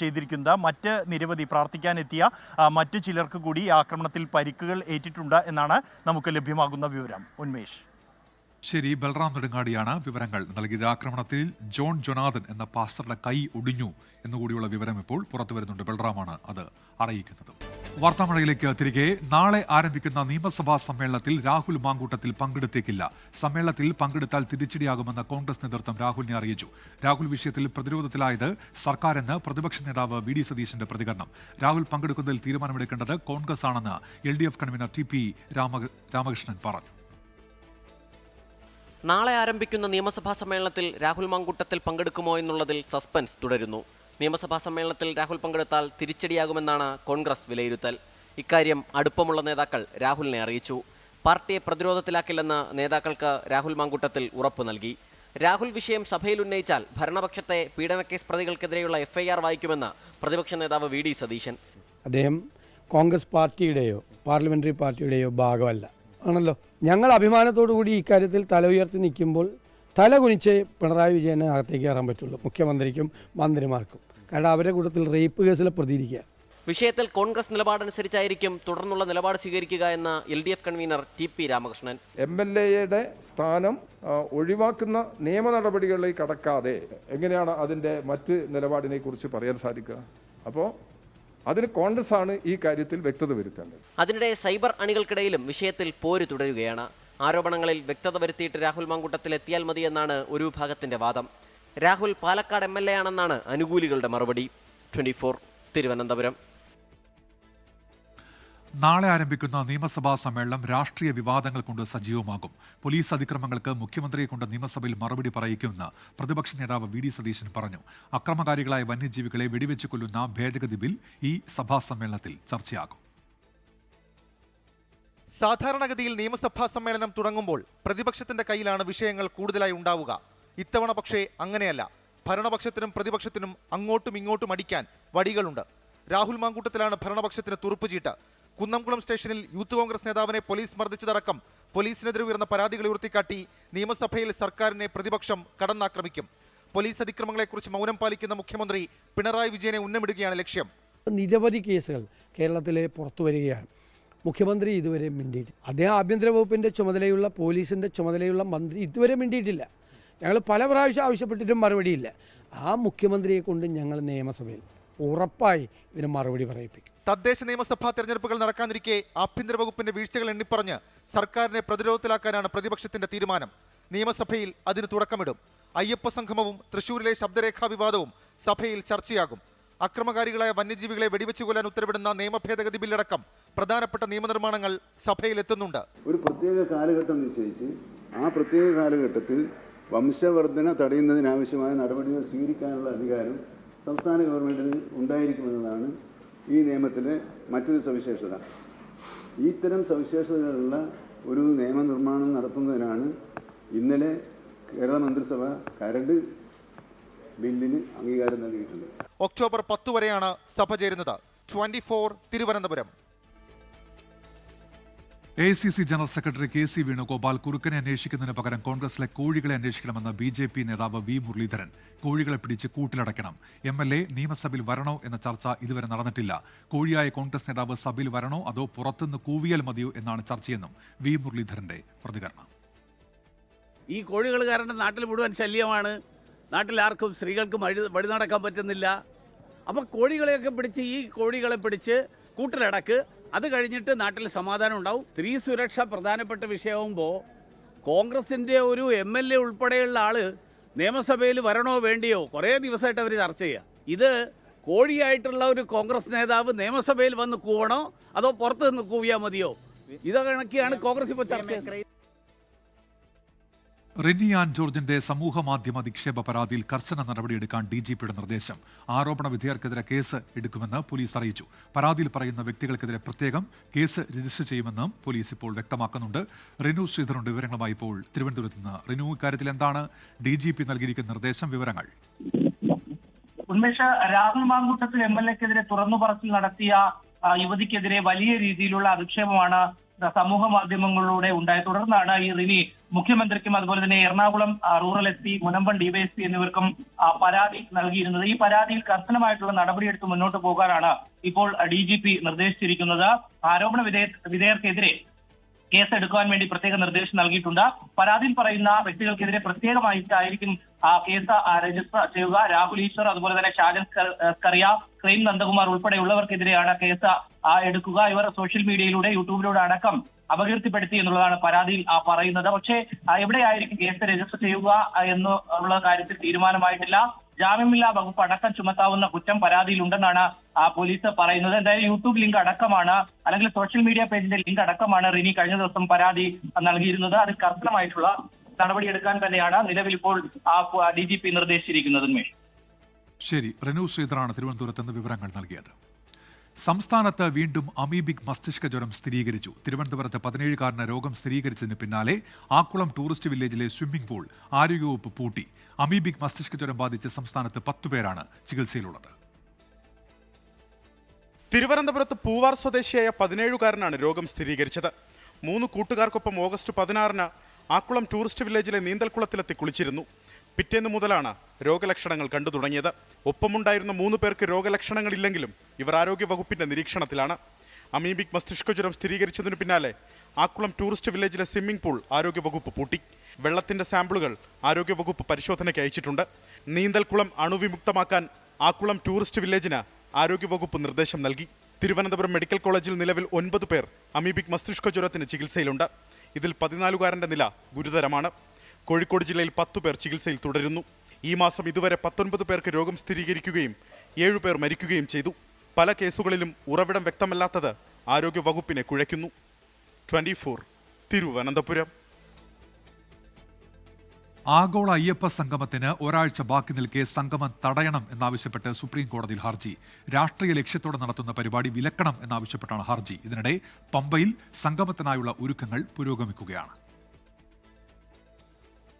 ചെയ്തിരിക്കുന്നത്. മറ്റ് നിരവധി പ്രാർത്ഥിക്കാനെത്തിയ മറ്റു ചിലർക്ക് കൂടി ഈ ആക്രമണത്തിൽ പരിക്കുകൾ ഏറ്റിട്ടുണ്ട് എന്നാണ് നമുക്ക് ലഭ്യമാകുന്ന വിവരം. ഉന്മേഷ്. ശരി, ബൽറാം നെടുങ്ങാടിയാണ് വിവരങ്ങൾ നൽകിയത്. ആക്രമണത്തിൽ ജോനാഥൻ എന്ന പാസ്റ്ററുടെ കൈ ഒടിഞ്ഞു എന്നുകൂടിയുള്ള വിവരം ഇപ്പോൾ പുറത്തു വരുന്നുണ്ട്. ബൽറാമാണ് അത് അറിയിക്കുന്നത്. വാർത്താമഴയിലേക്ക് തിരികെ. നാളെ ആരംഭിക്കുന്ന നിയമസഭാ സമ്മേളനത്തിൽ രാഹുൽ മാങ്കൂട്ടത്തിൽ പങ്കെടുത്തേക്കില്ല. സമ്മേളനത്തിൽ പങ്കെടുത്താൽ തിരിച്ചടിയാകുമെന്ന് കോൺഗ്രസ് നേതൃത്വം രാഹുലിനെ അറിയിച്ചു. രാഹുൽ വിഷയത്തിൽ പ്രതിരോധത്തിലായത് സർക്കാരെന്ന് പ്രതിപക്ഷ നേതാവ് വി ഡി സതീശന്റെ പ്രതികരണം. രാഹുൽ പങ്കെടുക്കുന്നതിൽ തീരുമാനമെടുക്കേണ്ടത് കോൺഗ്രസ് ആണെന്ന് LDF കൺവീനർ TP രാമകൃഷ്ണൻ പറഞ്ഞു. നാളെ ആരംഭിക്കുന്ന നിയമസഭാ സമ്മേളനത്തിൽ രാഹുൽ മാങ്കൂട്ടത്തിൽ പങ്കെടുക്കുമോ എന്നുള്ളതിൽ സസ്പെൻസ് തുടരുന്നു. നിയമസഭാ സമ്മേളനത്തിൽ രാഹുൽ പങ്കെടുത്താൽ തിരിച്ചടിയാകുമെന്നാണ് കോൺഗ്രസ് വിലയിരുത്തൽ. ഇക്കാര്യം അടുപ്പമുള്ള നേതാക്കൾ രാഹുലിനെ അറിയിച്ചു. പാർട്ടിയെ പ്രതിരോധത്തിലാക്കില്ലെന്ന് നേതാക്കൾക്ക് രാഹുൽ മാങ്കൂട്ടത്തിൽ ഉറപ്പു നൽകി. രാഹുൽ വിഷയം സഭയിൽ ഉന്നയിച്ചാൽ ഭരണപക്ഷത്തെ പീഡനക്കേസ് പ്രതികൾക്കെതിരെയുള്ള FIR വായിക്കുമെന്ന് പ്രതിപക്ഷ നേതാവ് വി ഡി സതീശൻ. അദ്ദേഹം കോൺഗ്രസ് പാർട്ടിയുടെയോ പാർലമെന്ററി പാർട്ടിയുടെയോ ഭാഗമല്ല ആണല്ലോ. ഞങ്ങൾ അഭിമാനത്തോടു കൂടി ഇക്കാര്യത്തിൽ തല ഉയർത്തി നിൽക്കുമ്പോൾ തല കുനിച്ച് പിണറായി വിജയനെ അകത്തേക്ക് കയറാൻ പറ്റുള്ളൂ, മുഖ്യമന്ത്രിക്കും മന്ത്രിമാർക്കും. കാരണം അവരുടെ കൂട്ടത്തിൽ റേപ്പ് കേസിലെ പ്രതികരിക്കുക. വിഷയത്തിൽ കോൺഗ്രസ് നിലപാടനുസരിച്ചായിരിക്കും തുടർന്നുള്ള നിലപാട് സ്വീകരിക്കുക എന്ന LDF കൺവീനർ TP രാമകൃഷ്ണൻ. MLAയുടെ സ്ഥാനം ഒഴിവാക്കുന്ന നിയമ നടപടികളിലേക്ക് കടക്കാതെ എങ്ങനെയാണ് അതിൻ്റെ മറ്റ് നിലപാടിനെ കുറിച്ച് പറയാൻ സാധിക്കുക? അപ്പോൾ അതിന് കോൺഗ്രസ് ആണ് ഈ കാര്യത്തിൽ വ്യക്തത വരുത്തേണ്ടത്. അതിനിടെ സൈബർ അണികൾക്കിടയിലും വിഷയത്തിൽ പോര് തുടരുകയാണ്. ആരോപണങ്ങളിൽ വ്യക്തത വരുത്തിയിട്ട് രാഹുൽ മാങ്കൂട്ടത്തിൽ എത്തിയാൽ മതിയെന്നാണ് ഒരു വിഭാഗത്തിന്റെ വാദം. രാഹുൽ പാലക്കാട് MLA ആണെന്നാണ് അനുകൂലികളുടെ മറുപടി. 24 തിരുവനന്തപുരം. നാളെ ആരംഭിക്കുന്ന നിയമസഭാ സമ്മേളനം രാഷ്ട്രീയ വിവാദങ്ങൾ കൊണ്ട് സജീവമാകും. പോലീസ് അതിക്രമങ്ങൾക്ക് മുഖ്യമന്ത്രിയെ കൊണ്ട് നിയമസഭയിൽ മറുപടി പറയിക്കുമെന്ന് പ്രതിപക്ഷ നേതാവ് വി ഡി സതീശൻ പറഞ്ഞു. അക്രമകാരികളായ വന്യജീവികളെ വെടിവെച്ച് കൊല്ലുന്ന ഭേദഗതി ബിൽ ഈ സഭാ സമ്മേളനത്തിൽ ചർച്ചയാകും. സാധാരണഗതിയിൽ നിയമസഭാ സമ്മേളനം തുടങ്ങുമ്പോൾ പ്രതിപക്ഷത്തിന്റെ കയ്യിലാണ് വിഷയങ്ങൾ കൂടുതലായി ഉണ്ടാവുക. ഇത്തവണ പക്ഷേ അങ്ങനെയല്ല. ഭരണപക്ഷത്തിനും പ്രതിപക്ഷത്തിനും അങ്ങോട്ടും ഇങ്ങോട്ടും അടിക്കാൻ വടികളുണ്ട്. രാഹുൽ മാങ്കൂട്ടത്തിലാണ് ഭരണപക്ഷത്തിന് തുറുപ്പുചീട്ട്. കുന്നംകുളം സ്റ്റേഷനിൽ യൂത്ത് കോൺഗ്രസ് നേതാവിനെ പോലീസ് മർദ്ദിച്ചതടക്കം പോലീസിനെതിരെ ഉയർന്ന പരാതികൾ ഉയർത്തിക്കാട്ടി നിയമസഭയിൽ സർക്കാരിനെ പ്രതിപക്ഷം കടന്നാക്രമിക്കും. പോലീസ് അതിക്രമങ്ങളെക്കുറിച്ച് മൗനം പാലിക്കുന്ന മുഖ്യമന്ത്രി പിണറായി വിജയനെ ഉന്നമിടുകയാണ് ലക്ഷ്യം. നിരവധി കേസുകൾ കേരളത്തിലെ പുറത്തു വരികയാണ്. മുഖ്യമന്ത്രി ഇതുവരെ മിണ്ടിയിട്ടില്ല. അദ്ദേഹം ആഭ്യന്തര വകുപ്പിൻ്റെ ചുമതലയുള്ള പോലീസിൻ്റെ ചുമതലയുള്ള മന്ത്രി ഇതുവരെ മിണ്ടിയിട്ടില്ല. ഞങ്ങൾ പല പ്രാവശ്യം ആവശ്യപ്പെട്ടിട്ടും മറുപടിയില്ല. ആ മുഖ്യമന്ത്രിയെ കൊണ്ട് ഞങ്ങൾ നിയമസഭയിൽ ഉറപ്പായി ഇതിന് മറുപടി പറയിപ്പിക്കും. തദ്ദേശ നിയമസഭാ തെരഞ്ഞെടുപ്പുകൾ നടക്കാനിരിക്കെ ആഭ്യന്തര വകുപ്പിന്റെ വീഴ്ചകൾ എണ്ണിപ്പറഞ്ഞ് സർക്കാരിനെ പ്രതിരോധത്തിലാക്കാനാണ് പ്രതിപക്ഷത്തിന്റെ തീരുമാനം. നിയമസഭയിൽ അതിന് തുടക്കമിടും. അയ്യപ്പ സംഗമവും തൃശൂരിലെ ശബ്ദരേഖാ വിവാദവും സഭയിൽ ചർച്ചയാകും. അക്രമകാരികളായ വന്യജീവികളെ വെടിവെച്ചു കൊല്ലാൻ ഉത്തരവിടുന്ന നിയമ ഭേദഗതി ബില്ലടക്കം പ്രധാനപ്പെട്ട നിയമനിർമ്മാണങ്ങൾ സഭയിൽ എത്തുന്നുണ്ട്. ഒരു പ്രത്യേക കാലഘട്ടം നിശ്ചയിച്ച് ആ പ്രത്യേക കാലഘട്ടത്തിൽ വംശവർധന തടയുന്നതിനാവശ്യമായ നടപടികൾ സ്വീകരിക്കാനുള്ള അധികാരം സംസ്ഥാന ഗവൺമെൻറ്റിന് ഉണ്ടായിരിക്കുമെന്നതാണ് ഈ നിയമത്തിലെ മറ്റൊരു സവിശേഷത. ഇത്തരം സവിശേഷതകളുള്ള ഒരു നിയമനിർമ്മാണം നടത്തുന്നതിനാണ് ഇന്നലെ കേരള മന്ത്രിസഭ കരട് ബില്ലിന് അംഗീകാരം നൽകിയിട്ടുണ്ട്. ഒക്ടോബർ 10 വരെയാണ് സഭ ചേരുന്നത്. 24 Thiruvananthapuram. AICC general secretary KC Venugopal കുറുക്കനെ അന്വേഷിക്കുന്നതിന് പകരം കോൺഗ്രസിലെ കോഴികളെ അന്വേഷിക്കണമെന്ന് BJP നേതാവ് V മുരളീധരൻ. കോഴികളെ പിടിച്ച് കൂട്ടിലടയ്ക്കണം. MLA നിയമസഭയിൽ വരണോ എന്ന ചർച്ച ഇതുവരെ നടന്നിട്ടില്ല. കോഴിയായ കോൺഗ്രസ് നേതാവ് സഭയിൽ വരണോ അതോ പുറത്തുനിന്ന് കൂവിയാൽ മതിയോ എന്നാണ് ചർച്ചയെന്നും V മുരളീധരന്റെ പ്രതികരണം. ഈ കോഴികൾ കാരണം നാട്ടിൽ മുഴുവൻ ശല്യമാണ്. നാട്ടിൽ ആർക്കും സ്ത്രീകൾക്കും വഴി നടക്കാൻ പറ്റുന്നില്ല. അപ്പോൾ കോഴികളെയൊക്കെ പിടിച്ച് ഈ കോഴികളെ പിടിച്ച് കൂട്ടിലടക്ക്. അത് കഴിഞ്ഞിട്ട് നാട്ടിൽ സമാധാനം ഉണ്ടാവും. സ്ത്രീ സുരക്ഷ പ്രധാനപ്പെട്ട വിഷയമാകുമ്പോൾ കോൺഗ്രസിൻ്റെ ഒരു MLA ഉൾപ്പെടെയുള്ള ആള് നിയമസഭയിൽ വരണോ വേണ്ടിയോ കുറേ ദിവസമായിട്ട് അവർ ചർച്ച ചെയ്യുക. ഇത് കോഴിയായിട്ടുള്ള ഒരു കോൺഗ്രസ് നേതാവ് നിയമസഭയിൽ വന്ന് കൂവണോ അതോ പുറത്ത് നിന്ന് കൂവിയാൽ മതിയോ? ഇതൊക്കെയാണ് കോൺഗ്രസ് ഇപ്പോൾ ചർച്ച. റിനി ആൻ ജോർജിന്റെ സമൂഹമാധ്യമ നിക്ഷേപ പരാതിയിൽ കർശന നടപടിയെടുക്കാൻ DGPയുടെ നിർദ്ദേശം. ആരോപണ വിധേയർക്കെതിരെ കേസ് എടുക്കുമെന്ന് പോലീസ് അറിയിച്ചു. പരാതിയിൽ പറയുന്ന വ്യക്തികൾക്കെതിരെ പ്രത്യേകം കേസ് രജിസ്റ്റർ ചെയ്യുമെന്നും പോലീസ് ഇപ്പോൾ വ്യക്തമാക്കുന്നുണ്ട്. റിനു ശ്രീധറുണ്ട് വിവരങ്ങളുമായി ഇപ്പോൾ തിരുവനന്തപുരത്ത് നിന്ന്. റിനു, ഇക്കാര്യത്തിൽ എന്താണ് DGP നൽകിയിരിക്കുന്ന നിർദ്ദേശം? വിവരങ്ങൾ. ഉന്മേഷ, രാഹുൽ മാങ്കൂട്ടത്തിൽ MLAക്കെതിരെ തുറന്നു പറച്ചിൽ നടത്തിയ യുവതിക്കെതിരെ വലിയ രീതിയിലുള്ള അധിക്ഷേപമാണ് സമൂഹ മാധ്യമങ്ങളിലൂടെ ഉണ്ടായി. തുടർന്നാണ് ഈ റിനി മുഖ്യമന്ത്രിക്കും അതുപോലെ തന്നെ Ernakulam rural SP, Munambam DYSP എന്നിവർക്കും പരാതി നൽകിയിരുന്നത്. ഈ പരാതിയിൽ കർശനമായിട്ടുള്ള നടപടിയെടുത്ത് മുന്നോട്ട് പോകാനാണ് ഇപ്പോൾ DGP നിർദ്ദേശിച്ചിരിക്കുന്നത്. ആരോപണ വിധേയർക്കെതിരെ കേസെടുക്കുവാൻ വേണ്ടി പ്രത്യേക നിർദ്ദേശം നൽകിയിട്ടുണ്ട്. പരാതിയിൽ പറയുന്ന വ്യക്തികൾക്കെതിരെ പ്രത്യേകമായിട്ടായിരിക്കും കേസ് രജിസ്റ്റർ ചെയ്യുക. രാഹുൽ ഈശ്വർ, അതുപോലെ തന്നെ ഷാജൻ സ്കറിയ, ക്രൈം നന്ദകുമാർ ഉൾപ്പെടെയുള്ളവർക്കെതിരെയാണ് കേസ് എടുക്കുക. ഇവർ സോഷ്യൽ മീഡിയയിലൂടെ യൂട്യൂബിലൂടെ അടക്കം അപകീർത്തിപ്പെടുത്തി എന്നുള്ളതാണ് പരാതിയിൽ പറയുന്നത്. പക്ഷേ എവിടെയായിരിക്കും കേസ് രജിസ്റ്റർ ചെയ്യുക എന്നുള്ള കാര്യത്തിൽ തീരുമാനമായിട്ടില്ല. ജാമ്യമില്ലാ വകുപ്പ് അടക്കം ചുമത്താവുന്ന കുറ്റം പരാതിയിലുണ്ടെന്നാണ് പോലീസ് പറയുന്നത്. എന്തായാലും യൂട്യൂബ് ലിങ്ക് അടക്കമാണ്, അല്ലെങ്കിൽ സോഷ്യൽ മീഡിയ പേജിന്റെ ലിങ്ക് അടക്കമാണ് റിനി കഴിഞ്ഞ ദിവസം പരാതി നൽകിയിരുന്നത്. അതിൽ കർശനമായിട്ടുള്ള നടപടിയെടുക്കാൻ തന്നെയാണ് നിലവിൽ ഇപ്പോൾ DGP നിർദ്ദേശിച്ചിരിക്കുന്നത്. ശരി, റിനു ശ്രീധറാണ് തിരുവനന്തപുരത്ത് നിന്ന് വിവരങ്ങൾ നൽകിയത്. സംസ്ഥാനത്ത് വീണ്ടും അമീബിക് മസ്തിഷ്ക ജ്വരം സ്ഥിരീകരിച്ചു. തിരുവനന്തപുരത്ത് 17-കാരന് രോഗം സ്ഥിരീകരിച്ചതിന് പിന്നാലെ ആക്കുളം ടൂറിസ്റ്റ് വില്ലേജിലെ സ്വിമ്മിംഗ് പൂൾ ആരോഗ്യവകുപ്പ് പൂട്ടി. അമീബിക് മസ്തിഷ്ക ജ്വരം ബാധിച്ച് സംസ്ഥാനത്ത് 10 പേരാണ് ചികിത്സയിലുള്ളത്. തിരുവനന്തപുരത്ത് പൂവാർ സ്വദേശിയായ 17-കാരനാണ് രോഗം സ്ഥിരീകരിച്ചത്. 3 കൂട്ടുകാർക്കൊപ്പം ഓഗസ്റ്റ് 16-ന് ആക്കുളം ടൂറിസ്റ്റ് വില്ലേജിലെ നീന്തൽക്കുളത്തിലെത്തി കുളിച്ചിരുന്നു. പിറ്റേന്ന് മുതലാണ് രോഗലക്ഷണങ്ങൾ കണ്ടു തുടങ്ങിയത്. ഒപ്പമുണ്ടായിരുന്ന 3 പേർക്ക് രോഗലക്ഷണങ്ങളില്ലെങ്കിലും ഇവർ ആരോഗ്യവകുപ്പിന്റെ നിരീക്ഷണത്തിലാണ്. അമീബിക് മസ്തിഷ്ക ജ്വരം സ്ഥിരീകരിച്ചതിനു പിന്നാലെ ആക്കുളം ടൂറിസ്റ്റ് വില്ലേജിലെ സ്വിമ്മിംഗ് പൂൾ ആരോഗ്യവകുപ്പ് പൂട്ടി. വെള്ളത്തിന്റെ സാമ്പിളുകൾ ആരോഗ്യവകുപ്പ് പരിശോധനയ്ക്ക് അയച്ചിട്ടുണ്ട്. നീന്തൽക്കുളം അണുവിമുക്തമാക്കാൻ ആക്കുളം ടൂറിസ്റ്റ് വില്ലേജിന് ആരോഗ്യവകുപ്പ് നിർദ്ദേശം നൽകി. തിരുവനന്തപുരം മെഡിക്കൽ കോളേജിൽ നിലവിൽ 9 പേർ അമീബിക് മസ്തിഷ്ക ജ്വരത്തിന് ചികിത്സയിലുണ്ട്. ഇതിൽ 14-കാരന്റെ നില ഗുരുതരമാണ്. കോഴിക്കോട് ജില്ലയിൽ 10 പേർ ചികിത്സയിൽ തുടരുന്നു. ഈ മാസം ഇതുവരെ 19 പേർക്ക് രോഗം സ്ഥിരീകരിക്കുകയും 7 പേർ മരിക്കുകയും ചെയ്തു. പല കേസുകളിലും ഉറവിടം വ്യക്തമല്ലാത്തത് ആരോഗ്യ വകുപ്പിനെ കുഴയ്ക്കുന്നു. 24 തിരുവനന്തപുരം. ആഗോള അയ്യപ്പ സംഗമത്തിന് ഒരാഴ്ച ബാക്കി നിൽക്കെ സംഗമം തടയണം എന്നാവശ്യപ്പെട്ട് സുപ്രീം കോടതിയിൽ ഹർജി. രാഷ്ട്രീയ ലക്ഷ്യത്തോടെ നടത്തുന്ന പരിപാടി വിലക്കണം എന്നാവശ്യപ്പെട്ടാണ് ഹർജി. ഇതിനിടെ പമ്പയിൽ സംഗമത്തിനായുള്ള ഒരുക്കങ്ങൾ പുരോഗമിക്കുകയാണ്.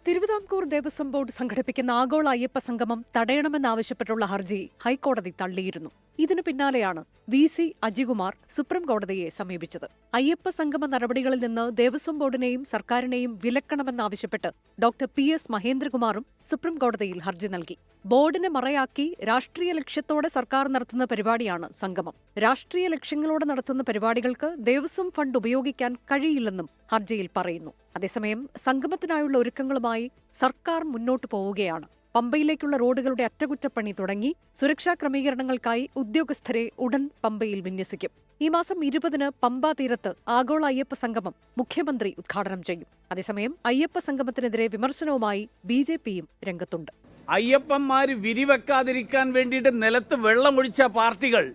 തിരുവിതാംകൂർ ദേവസ്വം ബോർഡ് സംഘടിപ്പിക്കുന്ന ആഗോള അയ്യപ്പ സംഗമം തടയണമെന്നാവശ്യപ്പെട്ടുള്ള ഹർജി ഹൈക്കോടതി തള്ളിയിരുന്നു. ഇതിനു പിന്നാലെയാണ് VC അജികുമാർ സുപ്രീം കോടതിയെ സമീപിച്ചത്. അയ്യപ്പ സംഗമ നടപടികളിൽ നിന്ന് ദേവസ്വം ബോർഡിനെയും സർക്കാരിനെയും വിലക്കണമെന്നാവശ്യപ്പെട്ട് ഡോക്ടർ PS മഹേന്ദ്രകുമാറും സുപ്രീം കോടതിയിൽ ഹർജി നൽകി. ബോർഡിനെ മറയാക്കി രാഷ്ട്രീയ ലക്ഷ്യത്തോടെ സർക്കാർ നടത്തുന്ന പരിപാടിയാണ് സംഗമം. രാഷ്ട്രീയ ലക്ഷ്യങ്ങളോടെ നടത്തുന്ന പരിപാടികൾക്ക് ദേവസ്വം ഫണ്ട് ഉപയോഗിക്കാൻ കഴിയില്ലെന്നും ഹർജിയിൽ പറയുന്നു. അതേസമയം സംഗമത്തിനായുള്ള ഒരുക്കങ്ങളുമായി സർക്കാർ മുന്നോട്ടു പോവുകയാണ്. പമ്പയിലേക്കുള്ള റോഡുകളുടെ അറ്റകുറ്റപ്പണി തുടങ്ങി. സുരക്ഷാ ക്രമീകരണങ്ങൾക്കായി ഉദ്യോഗസ്ഥരെ ഉടൻ പമ്പയിൽ വിന്യസിക്കും. ഈ മാസം 20-ന് പമ്പാ തീരത്ത് ആഗോള അയ്യപ്പ സംഗമം മുഖ്യമന്ത്രി ഉദ്ഘാടനം ചെയ്യും. അതേസമയം അയ്യപ്പ സംഗമത്തിനെതിരെ വിമർശനവുമായി BJPയും രംഗത്തുണ്ട്. അയ്യപ്പന്മാര് വിരിവെക്കാതിരിക്കാൻ വേണ്ടിയിട്ട് നിലത്ത് വെള്ളമൊഴിച്ച പാർട്ടികൾ,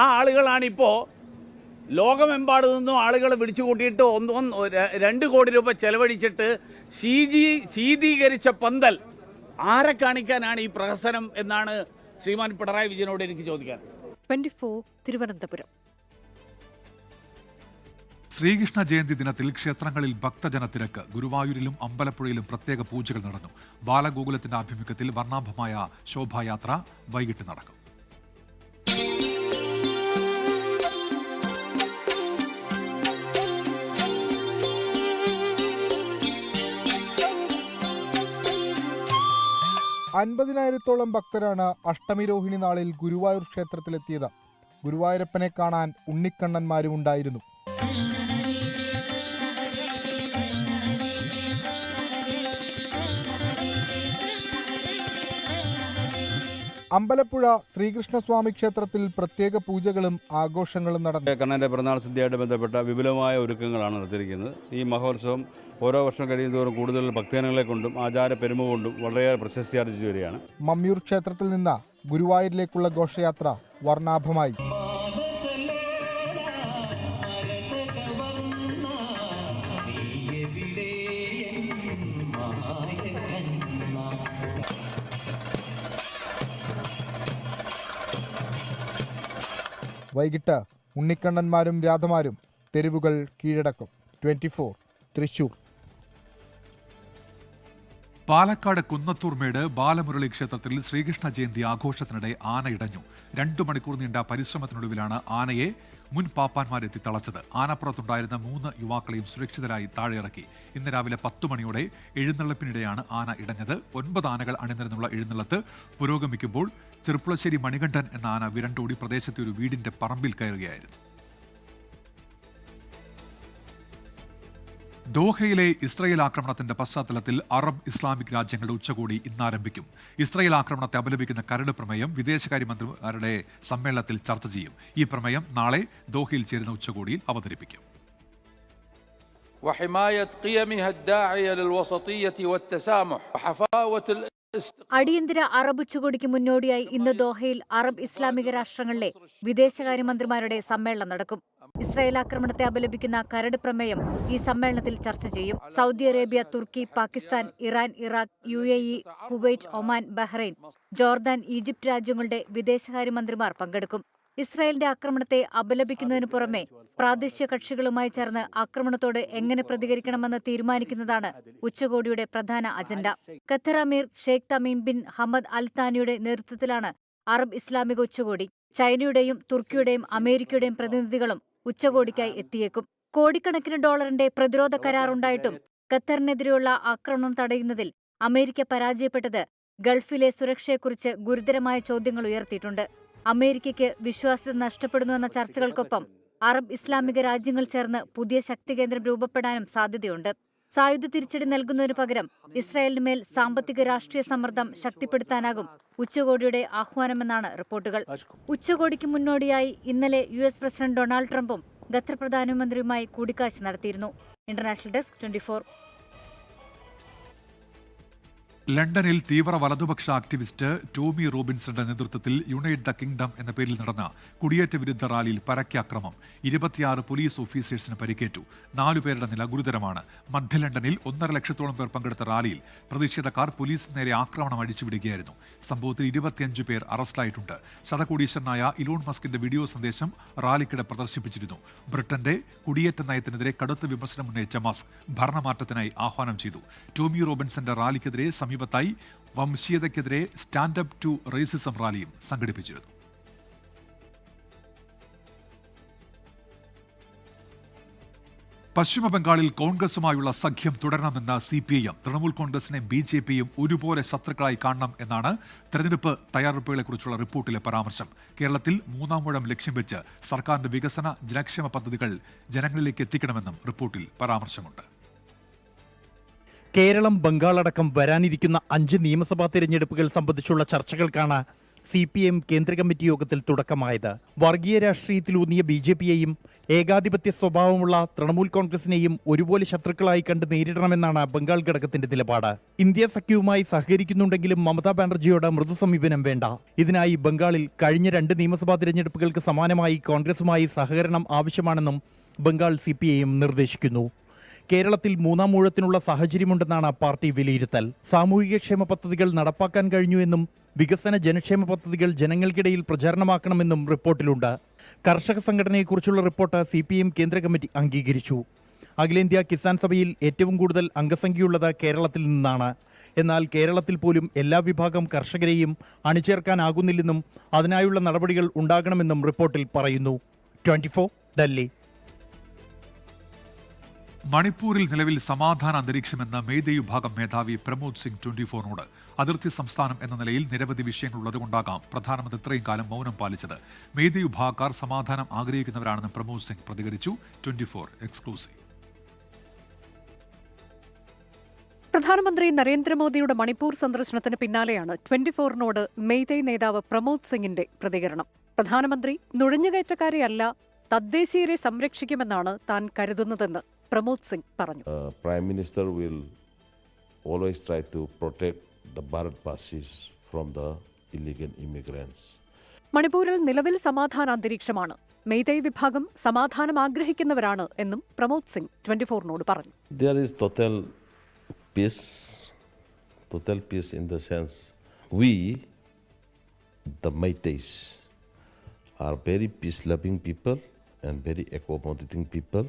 ആ ആളുകളാണിപ്പോ ലോകമെമ്പാടു നിന്നും ആളുകളെ വിളിച്ചുകൂട്ടിയിട്ട് 2 കോടി രൂപ ചെലവഴിച്ചിട്ട് ശീതീകരിച്ച പന്തൽ ആരെ കാണിക്കാനാണ് ഈ പ്രഹസനം എന്നാണ് ശ്രീമാൻ പിണറായി വിജയനോട് എനിക്ക് ചോദിക്കാൻ. 24 തിരുവനന്തപുരം. ശ്രീകൃഷ്ണ ജയന്തി ദിനത്തിൽ ക്ഷേത്രങ്ങളിൽ ഭക്തജനത്തിരക്ക്. ഗുരുവായൂരിലും അമ്പലപ്പുഴയിലും പ്രത്യേക പൂജകൾ നടന്നു. ബാലഗോകുലത്തിന്റെ ആഭിമുഖ്യത്തിൽ വർണ്ണാഭമായ ശോഭായാത്ര വൈകിട്ട് നടക്കും. അൻപതിനായിരത്തോളം ഭക്തരാണ് അഷ്ടമിരോഹിണി നാളിൽ ഗുരുവായൂർ ക്ഷേത്രത്തിലെത്തിയത്. ഗുരുവായൂരപ്പനെ കാണാൻ ഉണ്ണിക്കണ്ണന്മാരും ഉണ്ടായിരുന്നു. അമ്പലപ്പുഴ ശ്രീകൃഷ്ണസ്വാമി ക്ഷേത്രത്തിൽ പ്രത്യേക പൂജകളും ആഘോഷങ്ങളും നടന്നു. കണ്ണന്റെ പിറന്നാൾ സദ്യയായിട്ട് ബന്ധപ്പെട്ട വിപുലമായ ഒരുക്കങ്ങളാണ് നടത്തിയിരിക്കുന്നത്. ഈ മഹോത്സവം ഓരോ വർഷം കഴിയുന്നതോറും കൂടുതൽ ഭക്തജനങ്ങളെ കൊണ്ടും ആചാര പെരുമ കൊണ്ടും വളരെയേറെ പ്രശസ്തി ആർജിച്ചു വരികയാണ്. മമ്മിയൂർ ക്ഷേത്രത്തിൽ നിന്ന് ഗുരുവായൂരിലേക്കുള്ള ഘോഷയാത്ര വർണ്ണാഭമായി. വൈകിട്ട് ഉണ്ണിക്കണ്ണന്മാരും രാധമാരും തെരുവുകൾ കീഴടക്കും. 24 തൃശൂർ. പാലക്കാട് കുന്നത്തൂർമേട് ബാലമുരളി ക്ഷേത്രത്തിൽ ശ്രീകൃഷ്ണ ജയന്തി ആഘോഷത്തിനിടെ ആന ഇടഞ്ഞു. 2 മണിക്കൂർ നീണ്ട പരിശ്രമത്തിനൊടുവിലാണ് ആനയെ മുൻ പാപ്പാന്മാരെത്തി തളച്ചത്. ആനപ്പുറത്തുണ്ടായിരുന്ന 3 യുവാക്കളെയും സുരക്ഷിതരായി താഴെയിറക്കി. ഇന്ന് രാവിലെ 10 മണിയോടെ എഴുന്നള്ളപ്പിനിടെയാണ് ആന ഇടഞ്ഞത്. 9 ആനകൾ അണിനിരന്നുള്ള എഴുന്നള്ളത്ത് പുരോഗമിക്കുമ്പോൾ ചെറുപ്പുളശ്ശേരി മണികണ്ഠൻ എന്ന ആന വിരണ്ടോടി പ്രദേശത്തെ ഒരു വീടിന്റെ പറമ്പിൽ കയറുകയായിരുന്നു. ദോഹയിലെ ഇസ്രയേൽ ആക്രമണത്തിന്റെ പശ്ചാത്തലത്തിൽ അറബ് ഇസ്ലാമിക് രാജ്യങ്ങളുടെ ഉച്ചകോടി ഇന്നാരംഭിക്കും. ഇസ്രയേൽ ആക്രമണത്തെ അപലപിക്കുന്ന കരട് പ്രമേയം വിദേശകാര്യമന്ത്രിമാരുടെ സമ്മേളനത്തിൽ ചർച്ച ചെയ്യും. ഈ പ്രമേയം നാളെ ദോഹയിൽ ചേരുന്ന ഉച്ചകോടിയിൽ അവതരിപ്പിക്കും. അടിയന്തര അറബ് ഉച്ചകോടിക്ക് മുന്നോടിയായി ഇന്ന് ദോഹയിൽ അറബ് ഇസ്ലാമിക രാഷ്ട്രങ്ങളിലെ വിദേശകാര്യമന്ത്രിമാരുടെ സമ്മേളനം നടക്കും. ഇസ്രായേൽ ആക്രമണത്തെ അപലപിക്കുന്ന കരട് പ്രമേയം ഈ സമ്മേളനത്തിൽ ചർച്ച ചെയ്യും. സൗദി അറേബ്യ, തുർക്കി, Pakistan, Iran, Iraq, UAE, Kuwait, Oman, Bahrain, Jordan, Egypt രാജ്യങ്ങളുടെ വിദേശകാര്യമന്ത്രിമാർ പങ്കെടുക്കും. ഇസ്രായേലിന്റെ ആക്രമണത്തെ അപലപിക്കുന്നതിനു പുറമെ പ്രാദേശിക കക്ഷികളുമായി ചേർന്ന് ആക്രമണത്തോട് എങ്ങനെ പ്രതികരിക്കണമെന്ന് തീരുമാനിക്കുന്നതാണ് ഉച്ചകോടിയുടെ പ്രധാന അജണ്ട. ഖത്തർ അമീർ Sheikh Tamim bin Hamad Al താനിയുടെ നേതൃത്വത്തിലാണ് അറബ് ഇസ്ലാമിക ഉച്ചകോടി. ചൈനയുടെയും തുർക്കിയുടെയും അമേരിക്കയുടെയും പ്രതിനിധികളും ഉച്ചകോടിക്കായി എത്തിയേക്കും. കോടിക്കണക്കിന് ഡോളറിന്റെ പ്രതിരോധ കരാറുണ്ടായിട്ടും ഖത്തറിനെതിരെയുള്ള ആക്രമണം തടയുന്നതിൽ അമേരിക്ക പരാജയപ്പെട്ടത് ഗൾഫിലെ സുരക്ഷയെക്കുറിച്ച് ഗുരുതരമായ ചോദ്യങ്ങൾ ഉയർത്തിയിട്ടുണ്ട്. അമേരിക്കയ്ക്ക് വിശ്വാസ്യത നഷ്ടപ്പെടുന്നുവെന്ന ചർച്ചകൾക്കൊപ്പം അറബ് ഇസ്ലാമിക രാജ്യങ്ങൾ ചേർന്ന് പുതിയ ശക്തികേന്ദ്രം രൂപപ്പെടാനും സാധ്യതയുണ്ട്. സായുധ തിരിച്ചടി നൽകുന്നതിനു പകരം ഇസ്രായേലിന് മേൽ സാമ്പത്തിക രാഷ്ട്രീയ സമ്മർദ്ദം ശക്തിപ്പെടുത്താനാകും ഉച്ചകോടിയുടെ ആഹ്വാനമെന്നാണ് റിപ്പോർട്ടുകൾ. ഉച്ചകോടിക്ക് മുന്നോടിയായി ഇന്നലെ US പ്രസിഡന്റ് ഡൊണാൾഡ് ട്രംപും ഖത്തർ പ്രധാനമന്ത്രിയുമായി കൂടിക്കാഴ്ച നടത്തിയിരുന്നു. International desk 24. ലണ്ടനിൽ തീവ്ര വലതുപക്ഷ ആക്ടിവിസ്റ്റ് ടോമി റോബിൻസന്റെ നേതൃത്വത്തിൽ യുണൈറ്റ് ദ കിങ്ഡം എന്ന പേരിൽ നടന്ന കുടിയേറ്റ വിരുദ്ധ റാലിയിൽ പരക്കെ അക്രമം. 26 പോലീസ് ഓഫീസേഴ്സിന് പരിക്കേറ്റു. 4 പേരുടെ നില ഗുരുതരമാണ്. മധ്യ ലണ്ടനിൽ 1.5 ലക്ഷത്തോളം പേർ പങ്കെടുത്ത റാലിയിൽ പ്രതിഷേധക്കാർ പോലീസ് നേരെ ആക്രമണം അഴിച്ചുവിടുകയായിരുന്നു. സംഭവത്തിൽ 25 പേർ അറസ്റ്റിലായിട്ടുണ്ട്. ശതകോടീശ്വരനായ ഇലോൺ മസ്കിന്റെ വീഡിയോ സന്ദേശം റാലിക്കിടെ പ്രദർശിപ്പിച്ചിരുന്നു. ബ്രിട്ടന്റെ കുടിയേറ്റ നയത്തിനെതിരെ കടുത്ത വിമർശനം ഉന്നയിച്ച മസ്ക് ഭരണമാറ്റത്തിനായി ആഹ്വാനം ചെയ്തു. ടോമി റോബിൻസന്റെ റാലിക്കെതിരെ സമീപത്തായി വംശീയതയ്ക്കെതിരെ സ്റ്റാൻഡപ്പ് ടു റേസിസം റാലിയും സംഘടിപ്പിച്ചിരുന്നു. പശ്ചിമ ബംഗാളിൽ കോൺഗ്രസുമായുള്ള സഖ്യം തുടരണമെന്ന് CPIM. തൃണമൂൽ കോൺഗ്രസിനെയും BJPയും ഒരുപോലെ ശത്രുക്കളായി കാണണം എന്നാണ് തെരഞ്ഞെടുപ്പ് തയ്യാറെടുപ്പുകളെക്കുറിച്ചുള്ള റിപ്പോർട്ടിലെ പരാമർശം. കേരളത്തിൽ 3-ാം ഊഴം ലക്ഷ്യം വെച്ച് സർക്കാരിന്റെ വികസന ജനക്ഷേമ പദ്ധതികൾ ജനങ്ങളിലേക്ക് എത്തിക്കണമെന്നും റിപ്പോർട്ടിൽ പരാമർശമുണ്ട്. കേരളം, ബംഗാൾ അടക്കം വരാനിരിക്കുന്ന 5 നിയമസഭാ തിരഞ്ഞെടുപ്പുകൾ സംബന്ധിച്ചുള്ള ചർച്ചകൾക്കാണ് CPM കേന്ദ്ര കമ്മിറ്റി യോഗത്തിൽ തുടക്കമായത്. വർഗീയ രാഷ്ട്രീയത്തിലൂന്നിയ BJPയെയും ഏകാധിപത്യ സ്വഭാവമുള്ള തൃണമൂൽ കോൺഗ്രസിനെയും ഒരുപോലെ ശത്രുക്കളായി കണ്ട് നേരിടണമെന്നാണ് ബംഗാൾ ഘടകത്തിന്റെ നിലപാട്. ഇന്ത്യ സഖ്യവുമായി സഹകരിക്കുന്നുണ്ടെങ്കിലും മമതാ ബാനർജിയോട് മൃദു സമീപനം വേണ്ട. ഇതിനായി ബംഗാളിൽ കഴിഞ്ഞ 2 നിയമസഭാ തിരഞ്ഞെടുപ്പുകൾക്ക് സമാനമായി കോൺഗ്രസുമായി സഹകരണം ആവശ്യമാണെന്നും ബംഗാൾ CPM നിർദ്ദേശിക്കുന്നു. കേരളത്തിൽ 3ാം ഊഴത്തിനുള്ള സാഹചര്യമുണ്ടെന്നാണ് പാർട്ടി വിലയിരുത്തൽ. സാമൂഹികക്ഷേമ പദ്ധതികൾ നടപ്പാക്കാൻ കഴിഞ്ഞുവെന്നും വികസന ജനക്ഷേമ പദ്ധതികൾ ജനങ്ങൾക്കിടയിൽ പ്രചാരണമാക്കണമെന്നും റിപ്പോർട്ടിലുണ്ട്. കർഷക സംഘടനയെക്കുറിച്ചുള്ള റിപ്പോർട്ട് CPM കേന്ദ്ര കമ്മിറ്റി അംഗീകരിച്ചു. അഖിലേന്ത്യാ കിസാൻ സഭയിൽ ഏറ്റവും കൂടുതൽ അംഗസംഖ്യയുള്ളത് കേരളത്തിൽ നിന്നാണ്. എന്നാൽ കേരളത്തിൽ പോലും എല്ലാ വിഭാഗം കർഷകരെയും അണിചേർക്കാനാകുന്നില്ലെന്നും അതിനായുള്ള നടപടികൾ ഉണ്ടാകണമെന്നും റിപ്പോർട്ടിൽ പറയുന്നു. 24 ഡൽഹി. മണിപ്പൂരിൽ നിലവിൽ സമാധാന അന്തരീക്ഷമെന്ന മെയ്തേയ് വിഭാഗം മേധാവി പ്രമോദ് സിംഗ് 24നോട് അതിർത്തി സംസ്ഥാനം എന്ന നിലയിൽ നിരവധി വിഷയങ്ങളുള്ളതുകൊണ്ടാകാം പ്രധാനമന്ത്രി ഇത്രയും കാലം മൗനം പാലിച്ചത്. മെയ്തേയ് വിഭാഗക്കാർ സമാധാനം ആഗ്രഹിക്കുന്നവരാണെന്ന് പ്രമോദ് സിംഗ് പ്രതികരിച്ചു. 24 എക്സ്ക്ലൂസീവ്. പ്രധാനമന്ത്രി നരേന്ദ്രമോദിയുടെ മണിപ്പൂർ സന്ദർശനത്തിന് പിന്നാലെയാണ് 24നോട് മെയ്തേയ് നേതാവ് പ്രമോദ് സിംഗിന്റെ പ്രതികരണം. പ്രധാനമന്ത്രി നുഴഞ്ഞുകയറ്റക്കാരെയല്ല, തദ്ദേശീയരെ സംരക്ഷിക്കുമെന്നാണ് താൻ കരുതുന്നതെന്ന് പ്രമോദ് സിംഗ് പറഞ്ഞു. Prime Minister will always try to protect the Bharatvasis from the illegal immigrants. മണിപ്പൂരിൽ നിലവിൽ സമാധാന അന്തരീക്ഷമാണ്. മെയ്തേയ് വിഭാഗം സമാധാനം ആഗ്രഹിക്കുന്നവരാണ് എന്നും പ്രമോദ് സിംഗ് 24നോട് പറഞ്ഞു. There is total peace in the sense we, the Meiteis, are very peace-loving people and very accommodating people.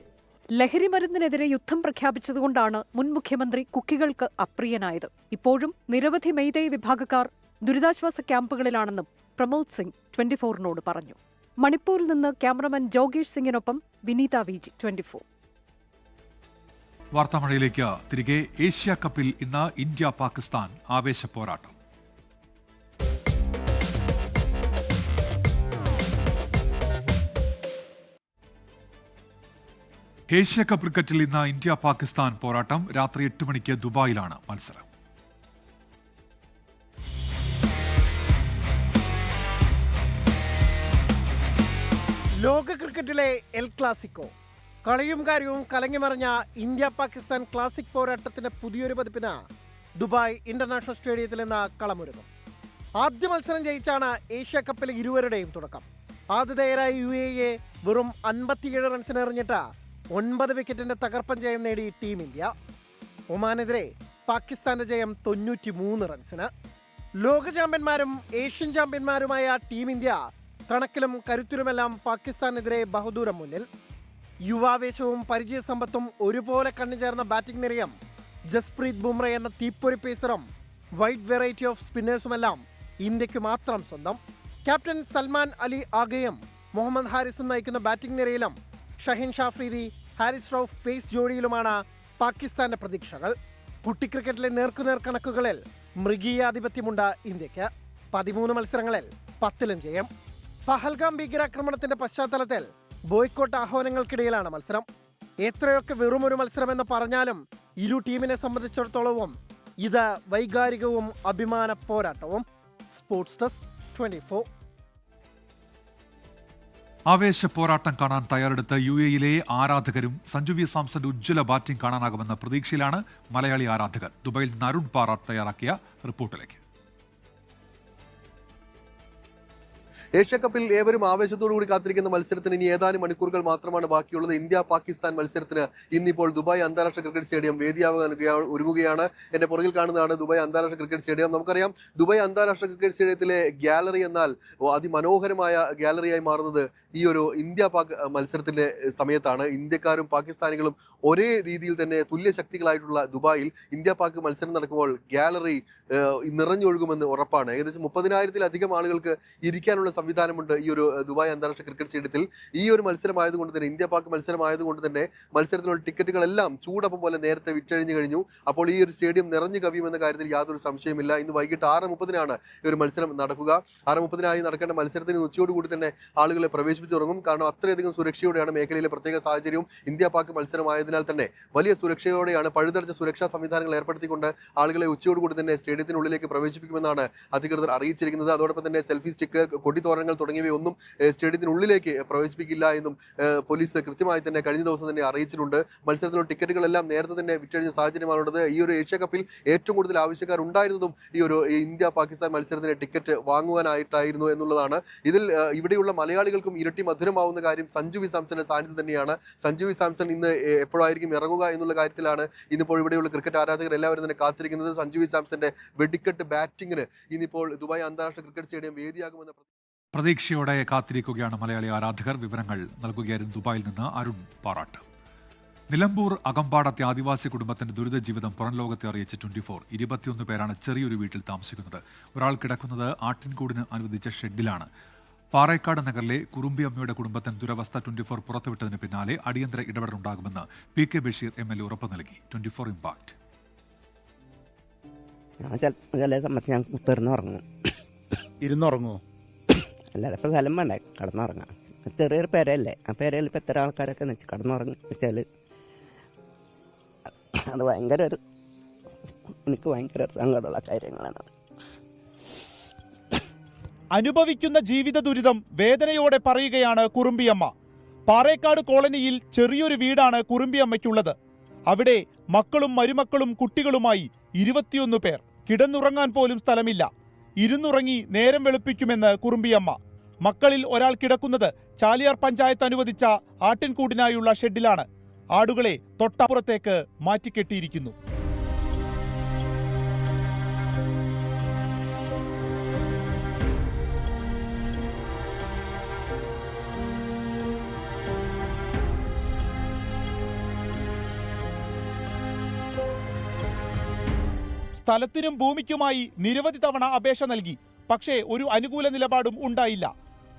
ലഹരി മരുന്നിനെതിരെ യുദ്ധം പ്രഖ്യാപിച്ചതുകൊണ്ടാണ് മുൻ മുഖ്യമന്ത്രി കുക്കികൾക്ക് അപ്രിയനായത്. ഇപ്പോഴും നിരവധി മെയ്തേയ് വിഭാഗക്കാർ ദുരിതാശ്വാസ ക്യാമ്പുകളിലാണെന്നും പ്രമോദ് സിംഗ് 24നോട് പറഞ്ഞു. മണിപ്പൂരിൽ നിന്ന് ക്യാമറമാൻ ജോഗേഷ് സിംഗിനൊപ്പം വിനീത VG 24. വാർത്താമഴയിലേക്ക് തിരികെ. ഏഷ്യ കപ്പിൽ ഇന്ന് ഇന്ത്യ പാകിസ്ഥാൻ ആവേശ പോരാട്ടം. ഏഷ്യ കപ്പ് ക്രിക്കറ്റിൽ ഇന്ന് ഇന്ത്യ പാകിസ്ഥാൻ പോരാട്ടം. രാത്രി 8 മണിക്ക് ദുബായിലാണ് മത്സരം. ലോക ക്രിക്കറ്റിലെ എൽ ക്ലാസിക്കോ, കളിയും കാര്യവും കലങ്ങിമറിഞ്ഞ ഇന്ത്യ പാകിസ്ഥാൻ ക്ലാസിക് പോരാട്ടത്തിന്റെ പുതിയൊരു പതിപ്പിന് ദുബായ് ഇന്റർനാഷണൽ സ്റ്റേഡിയത്തിൽ ഇന്ന് കളമൊരുങ്ങും. ആദ്യ മത്സരം ജയിച്ചാണ് ഏഷ്യ കപ്പിലെ ഇരുവരുടെയും തുടക്കം. ആതിഥേയരായ UAE വെറും 57 റൺസിന് എറിഞ്ഞിട്ട് 9 വിക്കറ്റിന്റെ തകർപ്പൻ ജയം നേടി ടീം ഇന്ത്യ. ഒമാനെതിരെ പാകിസ്ഥാന്റെ ജയം 93 റൺസിന്. ലോക ചാമ്പ്യന്മാരും ഏഷ്യൻ ചാമ്പ്യന്മാരുമായ ടീം ഇന്ത്യ കണക്കിലും കരുത്തിലുമെല്ലാം പാകിസ്ഥാനെതിരെ ബഹുദൂരം മുന്നിൽ. യുവാവേശവും പരിചയസമ്പത്തും ഒരുപോലെ കണ്ണുചേർന്ന ബാറ്റിംഗ് നിരയും ജസ്പ്രീത് ബുംറ എന്ന തീപ്പൊരി പേസറും വൈഡ് വെറൈറ്റി ഓഫ് സ്പിന്നേഴ്സുമെല്ലാം ഇന്ത്യക്ക് മാത്രം സ്വന്തം. ക്യാപ്റ്റൻ സൽമാൻ അലി ആഗയും മുഹമ്മദ് ഹാരിസും നയിക്കുന്ന ബാറ്റിംഗ് നിരയിലും ഷഹീൻ ഷാഫ്രീദി, ഹാരിസ് റൌഫ് പേസ് ജോഡിയിലുമാണ് പാകിസ്ഥാന്റെ പ്രതീക്ഷകൾ. കുട്ടി ക്രിക്കറ്റിലെ നേർക്കുനേർ കണക്കുകളിൽ മൃഗീയാധിപത്യമുണ്ട് ഇന്ത്യക്ക്. 13 മത്സരങ്ങളിൽ 10ലും ജയം. പഹൽഗാം ഭീകരാക്രമണത്തിന്റെ പശ്ചാത്തലത്തിൽ ബോയ്ക്കോട്ട് ആഹ്വാനങ്ങൾക്കിടയിലാണ് മത്സരം. എത്രയൊക്കെ വെറുമൊരു മത്സരമെന്ന് പറഞ്ഞാലും ഇരു ടീമിനെ സംബന്ധിച്ചിടത്തോളവും ഇത് വൈകാരികവും അഭിമാന പോരാട്ടവും. Sports desk 24. ആവേശ പോരാട്ടം കാണാൻ തയ്യാറെടുത്ത UAE-യിലെ ആരാധകരും സഞ്ജു വി സാംസന്റെ ഉജ്ജ്വല ബാറ്റിംഗ് കാണാനാകുമെന്ന പ്രതീക്ഷയിലാണ് മലയാളി ആരാധകർ. ദുബായിൽ നിന്ന് അരുൺ പാറാട്ട് തയ്യാറാക്കിയ റിപ്പോർട്ടിലേക്ക്. ഏഷ്യ കപ്പിൽ ഏവരും ആവേശത്തോടുകൂടി കാത്തിരിക്കുന്ന മത്സരത്തിന് ഇനി ഏതാനും മണിക്കൂറുകൾ മാത്രമാണ് ബാക്കിയുള്ളത്. ഇന്ത്യ പാകിസ്ഥാൻ മത്സരത്തിന് ഇന്നിപ്പോൾ ദുബായ് അന്താരാഷ്ട്ര ക്രിക്കറ്റ് സ്റ്റേഡിയം വേദിയാവാൻ ഒരുങ്ങുകയാണ്. എന്റെ പുറകിൽ കാണുന്നതാണ് ദുബായ് അന്താരാഷ്ട്ര ക്രിക്കറ്റ് സ്റ്റേഡിയം. നമുക്കറിയാം, ദുബായ് അന്താരാഷ്ട്ര ക്രിക്കറ്റ് സ്റ്റേഡിയത്തിലെ ഗാലറി എന്നാൽ അതിമനോഹരമായ ഗാലറിയായി മാറുന്നത് ഈ ഒരു ഇന്ത്യ പാക് മത്സരത്തിന്റെ സമയത്താണ്. ഇന്ത്യക്കാരും പാകിസ്ഥാനികളും ഒരേ രീതിയിൽ തന്നെ തുല്യ ശക്തികളായിട്ടുള്ള ദുബായിൽ ഇന്ത്യ പാക് മത്സരം നടക്കുമ്പോൾ ഗാലറി നിറഞ്ഞൊഴുകുമെന്ന് ഉറപ്പാണ്. ഏകദേശം 30,000-ത്തിലധികം ആളുകൾക്ക് ഇരിക്കാനുള്ള സംവിധാനമുണ്ട് ഈ ഒരു ദുബായ് അന്താരാഷ്ട്ര ക്രിക്കറ്റ് സ്റ്റേഡിയത്തിൽ. ഈ ഒരു മത്സരമായതുകൊണ്ട് തന്നെ, ഇന്ത്യ പാക് മത്സരമായതുകൊണ്ട് തന്നെ മത്സരത്തിനുള്ള ടിക്കറ്റുകളെല്ലാം ചൂടപ്പം പോലെ നേരത്തെ വിറ്റഴിഞ്ഞു കഴിഞ്ഞു. അപ്പോൾ ഈ ഒരു സ്റ്റേഡിയം നിറഞ്ഞു കവിയുമെന്ന കാര്യത്തിൽ യാതൊരു സംശയമില്ല. ഇന്ന് വൈകിട്ട് 6:30 ഈ ഒരു മത്സരം നടക്കുക. 6:30 നടക്കേണ്ട മത്സരത്തിന് ഉച്ചയോടുകൂടി തന്നെ ആളുകളെ പ്രവേശിപ്പിച്ചു തുടങ്ങും. കാരണം അത്രയധികം സുരക്ഷയോടെയാണ് മേഖലയിലെ പ്രത്യേക സാഹചര്യവും. ഇന്ത്യ പാക് മത്സരമായതിനാൽ തന്നെ വലിയ സുരക്ഷയോടെയാണ്, പഴുതടച്ച സുരക്ഷാ സംവിധാനങ്ങൾ ഏർപ്പെടുത്തിക്കൊണ്ട് ആളുകളെ ഉച്ചയോടുകൂടി തന്നെ സ്റ്റേഡിയത്തിനുള്ളിലേക്ക് പ്രവേശിപ്പിക്കുമെന്നാണ് അധികൃതർ അറിയിച്ചിരിക്കുന്നത്. അതോടൊപ്പം തന്നെ സെൽഫി സ്റ്റിക്ക്, കൊടിത്തോരണങ്ങൾ തുടങ്ങിയവയൊന്നും സ്റ്റേഡിയത്തിനുള്ളിലേക്ക് പ്രവേശിപ്പിക്കില്ല എന്നും പോലീസ് കൃത്യമായി തന്നെ കഴിഞ്ഞ ദിവസം തന്നെ അറിയിച്ചിട്ടുണ്ട്. മത്സരത്തിലുള്ള ടിക്കറ്റുകളെല്ലാം നേരത്തെ തന്നെ വിറ്റഴിഞ്ഞ സാഹചര്യമാണുള്ളത്. ഈ ഒരു ഏഷ്യ കപ്പിൽ ഏറ്റവും കൂടുതൽ ആവശ്യക്കാർ ഉണ്ടായിരുന്നതും ഈ ഒരു ഇന്ത്യ പാകിസ്ഥാൻ മത്സരത്തിന് ടിക്കറ്റ് വാങ്ങുവാനായിട്ടായിരുന്നു എന്നുള്ളതാണ്. ഇതിൽ ഇവിടെയുള്ള മലയാളികൾക്കും ഇരട്ടി മധുരമാവുന്ന കാര്യം സഞ്ജു വി സാംസന്റെ സാന്നിധ്യം തന്നെയാണ്. സഞ്ജു വി സാംസൺ ഇന്ന് എപ്പോഴായിരിക്കും ഇറങ്ങുക എന്നുള്ള കാര്യത്തിലാണ് ഇന്നിപ്പോൾ ഇവിടെയുള്ള ക്രിക്കറ്റ് ആരാധകർ എല്ലാവരും തന്നെ കാത്തിരിക്കുന്നത്. സഞ്ജു വി സാംസന്റെ വെടിക്കെട്ട് ബാറ്റിംഗിന് ഇന്നിപ്പോൾ ദുബായ് അന്താരാഷ്ട്ര ക്രിക്കറ്റ് സ്റ്റേഡിയം വേദിയാകുമെന്ന പ്രതീക്ഷയോടെ കാത്തിരിക്കുകയാണ് മലയാളി ആരാധകർ. വിവരങ്ങൾ നൽകുകയായിരുന്നു ദുബായിൽ നിന്ന് അരുൺ പാറാട്ട്. നിലമ്പൂർ അകമ്പാടത്തെ ആദിവാസി കുടുംബത്തിന്റെ ദുരിത ജീവിതം പുറം ലോകത്തെ അറിയിച്ച 24. 21 പേരാണ് ചെറിയൊരു വീട്ടിൽ താമസിക്കുന്നത്. ഒരാൾ കിടക്കുന്നത് ആട്ടിൻകൂടിന് അനുവദിച്ച ഷെഡിലാണ്. പാറേക്കാട് നഗറിലെ കുറുമ്പിയമ്മയുടെ കുടുംബത്തിന് ദുരവസ്ഥ 24 പുറത്തുവിട്ടതിന് പിന്നാലെ അടിയന്തര ഇടപെടലുണ്ടാകുമെന്ന് PK ബഷീർ MLA ഉറപ്പ് നൽകി. 24 ഇമ്പാക്ട്. ചില സമയത്ത് ഞാൻ കുത്തിറങ്ങും. ഇരുന്നുറങ്ങുമോ? അല്ലാതെ ഇപ്പോൾ സ്ഥലം വേണ്ടേ കിടന്നുറങ്ങാം. ചെറിയൊരു പെരയല്ലേ, ആ പെരയിൽ ഇപ്പോൾ എത്ര ആൾക്കാരൊക്കെ വെച്ച് കിടന്നുറങ്ങി വെച്ചാൽ അത് എനിക്ക് ഭയങ്കര സങ്കടമുള്ള കാര്യങ്ങളാണ്. അനുഭവിക്കുന്ന ജീവിത ദുരിതം വേദനയോടെ പറയുകയാണ് കുറുമ്പിയമ്മ. പാറേക്കാട് കോളനിയിൽ ചെറിയൊരു വീടാണ് കുറുമ്പിയമ്മയ്ക്കുള്ളത്. അവിടെ മക്കളും മരുമക്കളും കുട്ടികളുമായി 21 പേർ. കിടന്നുറങ്ങാൻ പോലും സ്ഥലമില്ല. ഇരുന്നുറങ്ങി നേരം വെളുപ്പിക്കുമെന്ന് കുറുമ്പിയമ്മ. മക്കളിൽ ഒരാൾ കിടക്കുന്നത് ചാലിയാർ പഞ്ചായത്ത് അനുവദിച്ച ആട്ടിൻകൂടിനായുള്ള ഷെഡിലാണ്. ആടുകളെ തൊട്ടപ്പുറത്തേക്ക് മാറ്റിക്കെട്ടിയിരിക്കുന്നു. സ്ഥലത്തിനും ഭൂമിക്കുമായി നിരവധി തവണ അപേക്ഷ നൽകി. പക്ഷേ ഒരു അനുകൂല നിലപാടും ഉണ്ടായില്ല.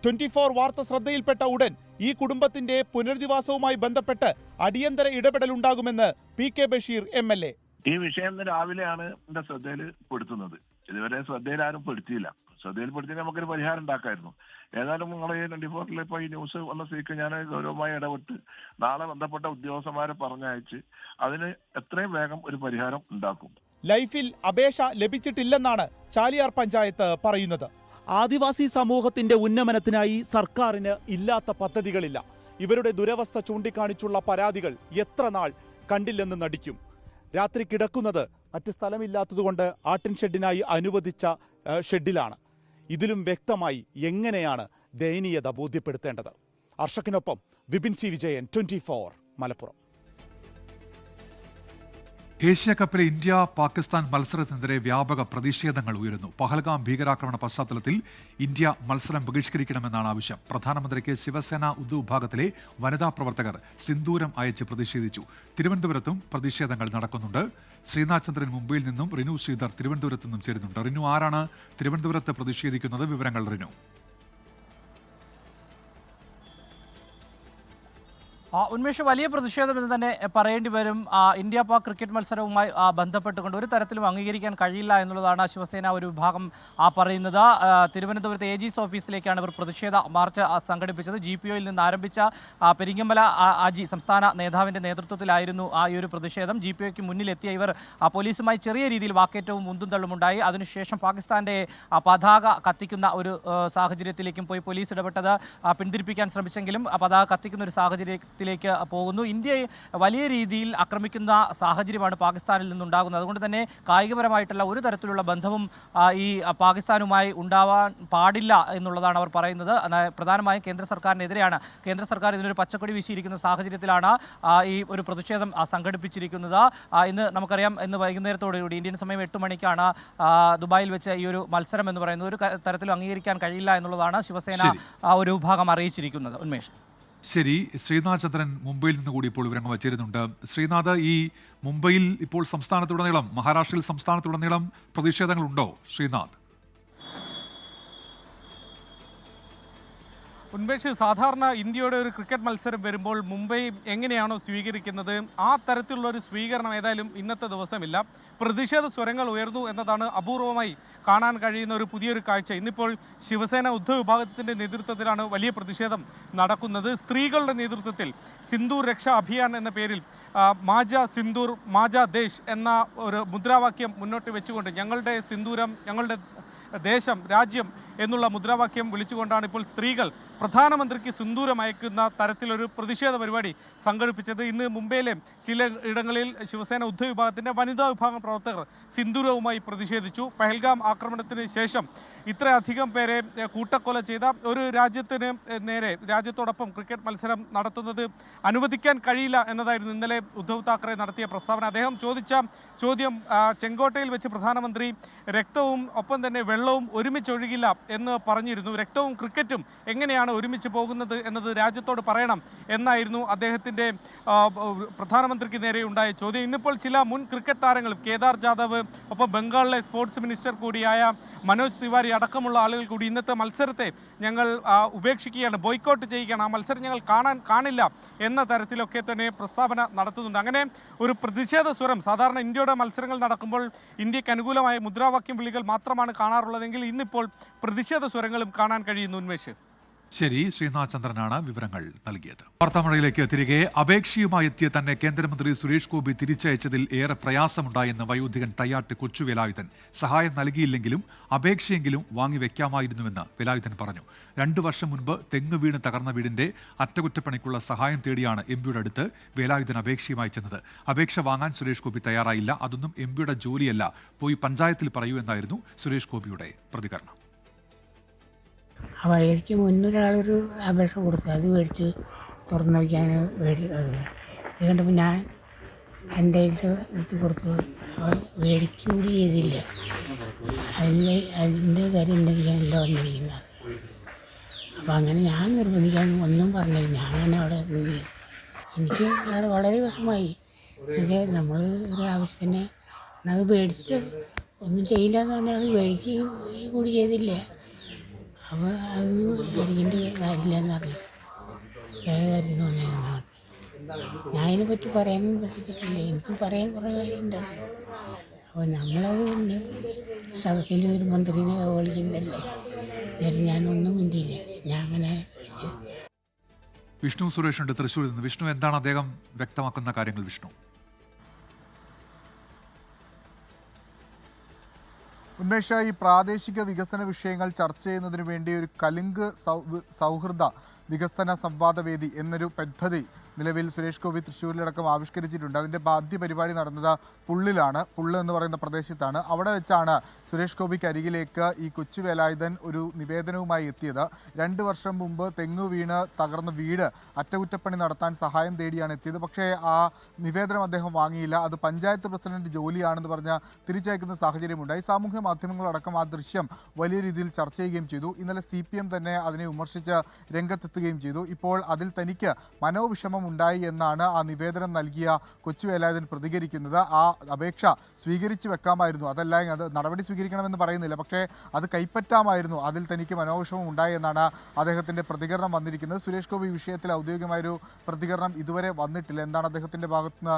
24 വാർത്ത ശ്രദ്ധയിൽപ്പെട്ട ഉടൻ ഈ കുടുംബത്തിന്റെ പുനരധിവാസവുമായി ബന്ധപ്പെട്ട് അടിയന്തര ഇടപെടലുണ്ടാകുമെന്ന് PK ബഷീർ MLA. ഈ വിഷയം രാവിലെയാണ് എന്റെ ശ്രദ്ധയിൽ പെടുത്തുന്നത്. ഇതുവരെ ശ്രദ്ധയിൽ ആരും പെടുത്തിയില്ല. ശ്രദ്ധയിൽപ്പെടുത്തി നമുക്കൊരു പരിഹാരം ഉണ്ടാക്കായിരുന്നു. ഏതായാലും നിങ്ങൾ 24 ഇപ്പോൾ ഈ ന്യൂസ് വന്ന സ്ഥിതിക്ക് ഞാൻ ഗൗരവമായി ഇടപെട്ട് നാളെ ബന്ധപ്പെട്ട ഉദ്യോഗസ്ഥന്മാരെ പറഞ്ഞയച്ച് അതിന് എത്രയും വേഗം ഒരു പരിഹാരം ഉണ്ടാക്കും. ലൈഫിൽ അപേക്ഷ ലഭിച്ചിട്ടില്ലെന്നാണ് ചാലിയാർ പഞ്ചായത്ത് പറയുന്നത്. ആദിവാസി സമൂഹത്തിന്റെ ഉന്നമനത്തിനായി സർക്കാരിന് ഇല്ലാത്ത പദ്ധതികളില്ല. ഇവരുടെ ദുരവസ്ഥ ചൂണ്ടിക്കാണിച്ചുള്ള പരാതികൾ എത്ര നാൾ കണ്ടില്ലെന്ന് നടിക്കും. രാത്രി കിടക്കുന്നത് മറ്റ് സ്ഥലമില്ലാത്തതുകൊണ്ട് ആട്ടിൻ ഷെഡിനായി അനുവദിച്ച ഷെഡിലാണ്. ഇതിലും വ്യക്തമായി എങ്ങനെയാണ് ദയനീയത ബോധ്യപ്പെടുത്തേണ്ടത്? അർഷക്കിനൊപ്പം വിപിൻ C വിജയൻ, 24 മലപ്പുറം. ഏഷ്യ കപ്പിലെ ഇന്ത്യ പാകിസ്ഥാൻ മത്സരത്തിനെതിരെ വ്യാപക പ്രതിഷേധങ്ങൾ ഉയരുന്നു. പഹൽഗാം ഭീകരാക്രമണ പശ്ചാത്തലത്തിൽ ഇന്ത്യ മത്സരം ബഹിഷ്കരിക്കണമെന്നാണ് ആവശ്യം. പ്രധാനമന്ത്രിക്ക് ശിവസേന ഉദ്ധവ് വിഭാഗത്തിലെ വനിതാ പ്രവർത്തകർ സിന്ദൂരം അയച്ച് പ്രതിഷേധിച്ചു. തിരുവനന്തപുരത്തും പ്രതിഷേധങ്ങൾ നടക്കുന്നുണ്ട്. ശ്രീനാഥ് ചന്ദ്രൻ മുംബൈയിൽ നിന്നും റിനു ശ്രീധർ തിരുവനന്തപുരത്ത് നിന്നും ചേരുന്നുണ്ട്. റിനു, ആരാണ് തിരുവനന്തപുരത്ത് പ്രതിഷേധിക്കുന്നത്? വിവരങ്ങൾ റിനു. ഉന്മേഷ്, വലിയ പ്രതിഷേധം എന്ന് തന്നെ പറയേണ്ടി വരും. ഇന്ത്യ പാക് ക്രിക്കറ്റ് മത്സരവുമായി ബന്ധപ്പെട്ടുകൊണ്ട് ഒരു തരത്തിലും അംഗീകരിക്കാൻ കഴിയില്ല എന്നുള്ളതാണ് ശിവസേന ഒരു വിഭാഗം പറയുന്നത്. തിരുവനന്തപുരത്ത് AG's ഓഫീസിലേക്കാണ് ഇവർ പ്രതിഷേധ മാർച്ച് സംഘടിപ്പിച്ചത്. GPOയിൽ നിന്ന് ആരംഭിച്ച പെരിങ്ങമല അജി സംസ്ഥാന നേതാവിൻ്റെ നേതൃത്വത്തിലായിരുന്നു ഈ ഒരു പ്രതിഷേധം. GPOയ്ക്ക് മുന്നിലെത്തിയ ഇവർ പോലീസുമായി ചെറിയ രീതിയിൽ വാക്കേറ്റവും ഉന്തും തള്ളുമുണ്ടായി. അതിനുശേഷം പാകിസ്ഥാന്റെ പതാക കത്തിക്കുന്ന ഒരു സാഹചര്യത്തിലേക്കും പോയി പോലീസ് ഇടപെട്ടത് പിന്തിരിപ്പിക്കാൻ ശ്രമിച്ചെങ്കിലും പതാക കത്തിക്കുന്ന ഒരു സാഹചര്യത്തിലേക്ക് പോകുന്നു. ഇന്ത്യയെ വലിയ രീതിയിൽ ആക്രമിക്കുന്ന സാഹചര്യമാണ് പാകിസ്ഥാനിൽ നിന്നുണ്ടാകുന്നത്. അതുകൊണ്ട് തന്നെ കായികപരമായിട്ടുള്ള ഒരു തരത്തിലുള്ള ബന്ധവും ഈ പാകിസ്ഥാനുമായി ഉണ്ടാവാൻ പാടില്ല എന്നുള്ളതാണ് അവർ പറയുന്നത്. പ്രധാനമായും കേന്ദ്ര സർക്കാരിനെതിരെയാണ്. കേന്ദ്ര സർക്കാർ ഇതിനൊരു പച്ചക്കൊടി വീശിയിരിക്കുന്ന സാഹചര്യത്തിലാണ് ഈ ഒരു പ്രതിഷേധം സംഘടിപ്പിച്ചിരിക്കുന്നത്. ഇന്ന് നമുക്കറിയാം, ഇന്ന് വൈകുന്നേരത്തോടുകൂടി ഇന്ത്യൻ സമയം 8 മണിക്കാണ് ദുബായിൽ വെച്ച് ഈ ഒരു മത്സരം എന്ന് പറയുന്നത്. ഒരു തരത്തിലും അംഗീകരിക്കാൻ കഴിയില്ല എന്നുള്ളതാണ് ശിവസേന ഒരു വിഭാഗം അറിയിച്ചിരിക്കുന്നത്. ഉന്മേഷ്, ശരി. ശ്രീനാഥ് ചന്ദ്രൻ മുംബൈയിൽ നിന്ന് കൂടി ഇപ്പോൾ വിവരങ്ങൾ വച്ചിരുന്നുണ്ട്. ശ്രീനാഥ്, ഈ മുംബൈയിൽ ഇപ്പോൾ സംസ്ഥാനത്തുടനീളം, മഹാരാഷ്ട്രയിൽ സംസ്ഥാനത്തുടനീളം പ്രതിഷേധങ്ങളുണ്ടോ? ശ്രീനാഥ്. ഉന്മേഷ്, സാധാരണ ഇന്ത്യയുടെ ഒരു ക്രിക്കറ്റ് മത്സരം വരുമ്പോൾ മുംബൈ എങ്ങനെയാണോ സ്വീകരിക്കുന്നത് ആ തരത്തിലുള്ള ഒരു സ്വീകരണം ഏതായാലും ഇന്നത്തെ ദിവസമില്ല. പ്രതിഷേധ സ്വരങ്ങൾ ഉയർന്നു എന്നതാണ് അപൂർവമായി കാണാൻ കഴിയുന്ന ഒരു പുതിയൊരു കാഴ്ച. ഇന്നിപ്പോൾ ശിവസേന ഉദ്ധവ് വിഭാഗത്തിൻ്റെ നേതൃത്വത്തിലാണ് വലിയ പ്രതിഷേധം നടക്കുന്നത്. സ്ത്രീകളുടെ നേതൃത്വത്തിൽ സിന്ദൂർ രക്ഷാ അഭിയാൻ എന്ന പേരിൽ മാജ സിന്ദൂർ മാജ ദേശ് എന്ന ഒരു മുദ്രാവാക്യം മുന്നോട്ട് വെച്ചുകൊണ്ട് ഞങ്ങളുടെ സിന്ദൂരം ഞങ്ങളുടെ ദേശം രാജ്യം എന്നുള്ള മുദ്രാവാക്യം വിളിച്ചുകൊണ്ടാണ് ഇപ്പോൾ സ്ത്രീകൾ പ്രധാനമന്ത്രിക്ക് സിന്ദൂരം അയക്കുന്ന തരത്തിലൊരു പ്രതിഷേധ പരിപാടി സംഘടിപ്പിച്ചത്. ഇന്ന് മുംബൈയിലെ ചില ഇടങ്ങളിൽ ശിവസേന ഉദ്ധവ് വിഭാഗത്തിൻ്റെ വനിതാ വിഭാഗം പ്രവർത്തകർ സിന്ദൂരവുമായി പ്രതിഷേധിച്ചു. പഹൽഗാം ആക്രമണത്തിന് ശേഷം ഇത്രയധികം പേരെ കൂട്ടക്കൊല ചെയ്ത ഒരു രാജ്യത്തിന് നേരെ രാജ്യത്തോടൊപ്പം ക്രിക്കറ്റ് മത്സരം നടത്തുന്നത് അനുവദിക്കാൻ കഴിയില്ല എന്നതായിരുന്നു ഇന്നലെ ഉദ്ധവ് താക്കറെ നടത്തിയ പ്രസ്താവന. അദ്ദേഹം ചോദിച്ച ചോദ്യം ചെങ്കോട്ടയിൽ വെച്ച് പ്രധാനമന്ത്രി രക്തവും ഒപ്പം തന്നെ വെള്ളവും ഒരുമിച്ചൊഴുകില്ല എന്ന് പറഞ്ഞിരുന്നു. രക്തവും ക്രിക്കറ്റും എങ്ങനെയാണ് ഒരുമിച്ച് പോകുന്നത് എന്നത് രാജ്യത്തോട് പറയണം എന്നായിരുന്നു അദ്ദേഹത്തിൻ്റെ പ്രധാനമന്ത്രിക്ക് നേരെ ഉണ്ടായ ചോദ്യം. ഇന്നിപ്പോൾ ചില മുൻ ക്രിക്കറ്റ് താരങ്ങളും കേദാർ ജാദവ് ഒപ്പം ബംഗാളിലെ സ്പോർട്സ് മിനിസ്റ്റർ കൂടിയായ മനോജ് തിവാരി അടക്കമുള്ള ആളുകൾ കൂടി ഇന്നത്തെ മത്സരത്തെ ഞങ്ങൾ ഉപേക്ഷിക്കുകയാണ്, ബോയ്ക്കോട്ട് ചെയ്യുകയാണ്, ആ മത്സരം ഞങ്ങൾ കാണില്ല എന്ന തരത്തിലൊക്കെ തന്നെ പ്രസ്താവന നടത്തുന്നുണ്ട്. അങ്ങനെ ഒരു പ്രതിഷേധ സ്വരം സാധാരണ ഇന്ത്യയുടെ മത്സരങ്ങൾ നടക്കുമ്പോൾ ഇന്ത്യക്ക് അനുകൂലമായ മുദ്രാവാക്യം വിളികൾ മാത്രമാണ് കാണാറുള്ളതെങ്കിൽ ഇന്നിപ്പോൾ പ്രതിഷേധ സ്വരങ്ങളും കാണാൻ കഴിയുന്നു. ഉന്മേഷ്. ശരി, ശ്രീനാഥ് ചന്ദ്രനാണ് വിവരങ്ങൾ നൽകിയത്. വാർത്താമഴയിലേക്ക് തിരികെ. അപേക്ഷയുമായി എത്തിയ തന്നെ കേന്ദ്രമന്ത്രി സുരേഷ് ഗോപി തിരിച്ചയച്ചതിൽ ഏറെ പ്രയാസമുണ്ടായെന്ന് വയോധികൻ തയ്യാട്ട് കൊച്ചു വേലായുധൻ. സഹായം നൽകിയില്ലെങ്കിലും അപേക്ഷയെങ്കിലും വാങ്ങിവെക്കാമായിരുന്നുവെന്ന് വേലായുധൻ പറഞ്ഞു. 2 വർഷം മുൻപ് തെങ്ങ് വീണ് തകർന്ന വീടിന്റെ അറ്റകുറ്റപ്പണിക്കുള്ള സഹായം തേടിയാണ് എംപിയുടെ അടുത്ത് വേലായുധൻ അപേക്ഷയുമായി ചെന്നത്. അപേക്ഷ വാങ്ങാൻ സുരേഷ് ഗോപി തയ്യാറായില്ല. അതൊന്നും എംപിയുടെ ജോലിയല്ല, പോയി പഞ്ചായത്തിൽ പറയൂ എന്നായിരുന്നു സുരേഷ് ഗോപിയുടെ പ്രതികരണം. അപ്പോൾ എനിക്ക് മുന്നൊരാളൊരു അപേക്ഷ കൊടുത്തു, അത് മേടിച്ച് തുറന്നു വയ്ക്കാൻ ഇത് കണ്ടപ്പോൾ ഞാൻ എൻ്റെ എടുത്ത് കൊടുത്തു, മേടിക്കൂടി ചെയ്തില്ല. അതിൻ്റെ കാര്യം എനിക്കല്ല വന്നിരിക്കുന്നത്. അപ്പോൾ അങ്ങനെ ഞാൻ നിർബന്ധിക്കാൻ ഒന്നും പറഞ്ഞില്ല. ഞാൻ അങ്ങനെ അവിടെ എനിക്ക് വളരെ വിഷമമായി. ഇത് നമ്മൾ ഒരു ആവശ്യത്തിന് അത് മേടിച്ച് ഒന്നും ചെയ്യില്ല എന്ന് പറഞ്ഞാൽ അത് മേടിക്കുകയും കൂടി ചെയ്തില്ല. അപ്പോൾ അത് മേടിക്കേണ്ട കാര്യമില്ല എന്നറിയാം. വേറെ കാര്യത്തിന് വന്നതാണ്. ഞാൻ അതിനെപ്പറ്റി പറയാനും പറ്റില്ല. എനിക്ക് പറയാൻ കുറേ കാര്യമുണ്ട്. അപ്പോൾ നമ്മളത് സദസ്സിൽ ഒരു മന്ത്രിനെ വിളിക്കുന്നതല്ലേ, എന്നിട്ട് ഞാനൊന്നും മിണ്ടിയില്ല. ഞാൻ അങ്ങനെ വിഷ്ണു സുരേഷുണ്ട് തൃശ്ശൂരിൽ നിന്ന്. വിഷ്ണു, എന്താണ് അദ്ദേഹം വ്യക്തമാക്കുന്ന കാര്യങ്ങൾ? വിഷ്ണു. ഉന്മേഷ, ഈ പ്രാദേശിക വികസന വിഷയങ്ങൾ ചർച്ച ചെയ്യുന്നതിന് വേണ്ടി ഒരു കലുങ്ക് സൗഹൃദ വികസന സംവാദവേദി എന്നൊരു പദ്ധതി നിലവിൽ സുരേഷ് ഗോപി തൃശ്ശൂരിലടക്കം ആവിഷ്കരിച്ചിട്ടുണ്ട്. അതിൻ്റെ ആദ്യ പരിപാടി നടന്നത് പുള്ളിലാണ്. പുള്ള് എന്ന് പറയുന്ന പ്രദേശത്താണ്. അവിടെ വെച്ചാണ് സുരേഷ് ഗോപിക്ക് അരികിലേക്ക് ഈ കൊച്ചു വേലായുധൻ ഒരു നിവേദനവുമായി എത്തിയത്. 2 വർഷം മുമ്പ് തെങ്ങ് വീണ് തകർന്ന വീട് അറ്റകുറ്റപ്പണി നടത്താൻ സഹായം തേടിയാണ് എത്തിയത്. പക്ഷേ ആ നിവേദനം അദ്ദേഹം വാങ്ങിയില്ല. അത് പഞ്ചായത്ത് പ്രസിഡന്റ് ജോലിയാണെന്ന് പറഞ്ഞ് തിരിച്ചയക്കുന്ന സാഹചര്യമുണ്ടായി. സാമൂഹ്യ മാധ്യമങ്ങളടക്കം ആ ദൃശ്യം വലിയ രീതിയിൽ ചർച്ച ചെയ്യുകയും ചെയ്തു. ഇന്നലെ CPM തന്നെ അതിനെ വിമർശിച്ച് രംഗത്തെത്തുകയും ചെയ്തു. ഇപ്പോൾ അതിൽ തനിക്ക് മനോവിഷമം ഉണ്ടായി എന്നാണ് ആ നിവേദനം നൽകിയ കൊച്ചു വേലായുധൻ പ്രതികരിക്കുന്നത്. ആ അപേക്ഷ സ്വീകരിച്ചു വെക്കാമായിരുന്നു, അതല്ല അത് നടപടി സ്വീകരിക്കണമെന്ന് പറയുന്നില്ല, പക്ഷേ അത് കൈപ്പറ്റാമായിരുന്നു, അതിൽ തനിക്ക് മനോവിഷമം ഉണ്ടായി എന്നാണ് അദ്ദേഹത്തിൻ്റെ പ്രതികരണം വന്നിരിക്കുന്നത്. സുരേഷ് ഗോപി വിഷയത്തിൽ ഔദ്യോഗികമായൊരു പ്രതികരണം ഇതുവരെ വന്നിട്ടില്ല. എന്താണ് അദ്ദേഹത്തിൻ്റെ ഭാഗത്തുനിന്ന്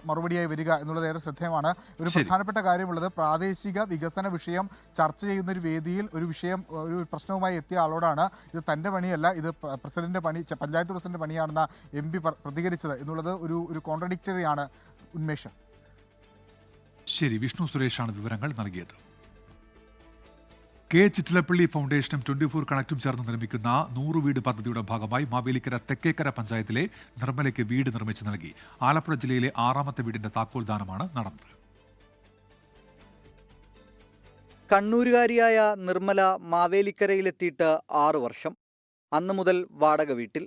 മറുപടിയായി വരിക എന്നുള്ളത് ഏറെ ശ്രദ്ധേയമാണ്. ഒരു പ്രധാനപ്പെട്ട കാര്യമുള്ളത്, പ്രാദേശിക വികസന വിഷയം ചർച്ച ചെയ്യുന്ന ഒരു വേദിയിൽ ഒരു പ്രശ്നവുമായി എത്തിയ ആളോടാണ് ഇത് തൻ്റെ പണിയല്ല, ഇത് പ്രസിഡന്റ് പണി, പഞ്ചായത്ത് പ്രസിഡന്റ് പണിയാണെന്ന് MP പ്രതികരിച്ചത് എന്നുള്ളത് ഒരു കോൺട്രഡിക്റ്ററി ആണ്. ഉന്മേഷം. ശരി, വിഷ്ണു സുരേഷാണ് വിവരങ്ങൾ നൽകിയത്. കെ ചിറ്റിലപ്പള്ളി ഫൗണ്ടേഷനും 24 കണക്റ്റും ചേർന്ന് നിർമ്മിക്കുന്ന 100 വീട് പദ്ധതിയുടെ ഭാഗമായി മാവേലിക്കര തെക്കേക്കര പഞ്ചായത്തിലെ നിർമ്മലയ്ക്ക് വീട് നിർമ്മിച്ചു നൽകി. ആലപ്പുഴ ജില്ലയിലെ 6ാമത്തെ വീടിന്റെ താക്കോൽദാനമാണ് നടന്നത്. കണ്ണൂരുകാരിയായ നിർമ്മല മാവേലിക്കരയിലെത്തിയിട്ട് 6 വർഷം. അന്നു മുതൽ വാടക വീട്ടിൽ.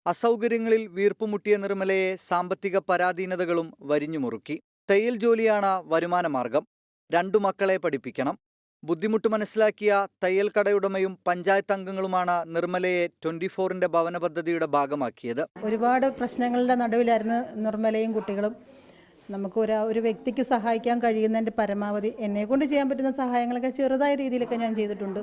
അസൗകര്യങ്ങളിൽ വീർപ്പുമുട്ടിയ നിർമ്മലയെ സാമ്പത്തിക പരാധീനതകളും വരിഞ്ഞുമുറുക്കി. തയ്യൽ ജോലിയാണ് വരുമാനമാർഗം. 2 മക്കളെ പഠിപ്പിക്കണം. ബുദ്ധിമുട്ട് മനസ്സിലാക്കിയ തയ്യൽ കടയുടമയും പഞ്ചായത്ത് അംഗങ്ങളുമാണ് നിർമ്മലയെ 24ന്റെ ഭവന പദ്ധതിയുടെ ഭാഗമാക്കിയത്. ഒരുപാട് പ്രശ്നങ്ങളുടെ നടുവിലായിരുന്നു നിർമ്മലയും കുട്ടികളും. നമുക്ക് ഒരു വ്യക്തിക്ക് സഹായിക്കാൻ കഴിയുന്നതിൻ്റെ പരമാവധി എന്നെക്കൊണ്ട് ചെയ്യാൻ പറ്റുന്ന സഹായങ്ങളൊക്കെ ചെറുതായ രീതിയിലൊക്കെ ഞാൻ ചെയ്തിട്ടുണ്ട്.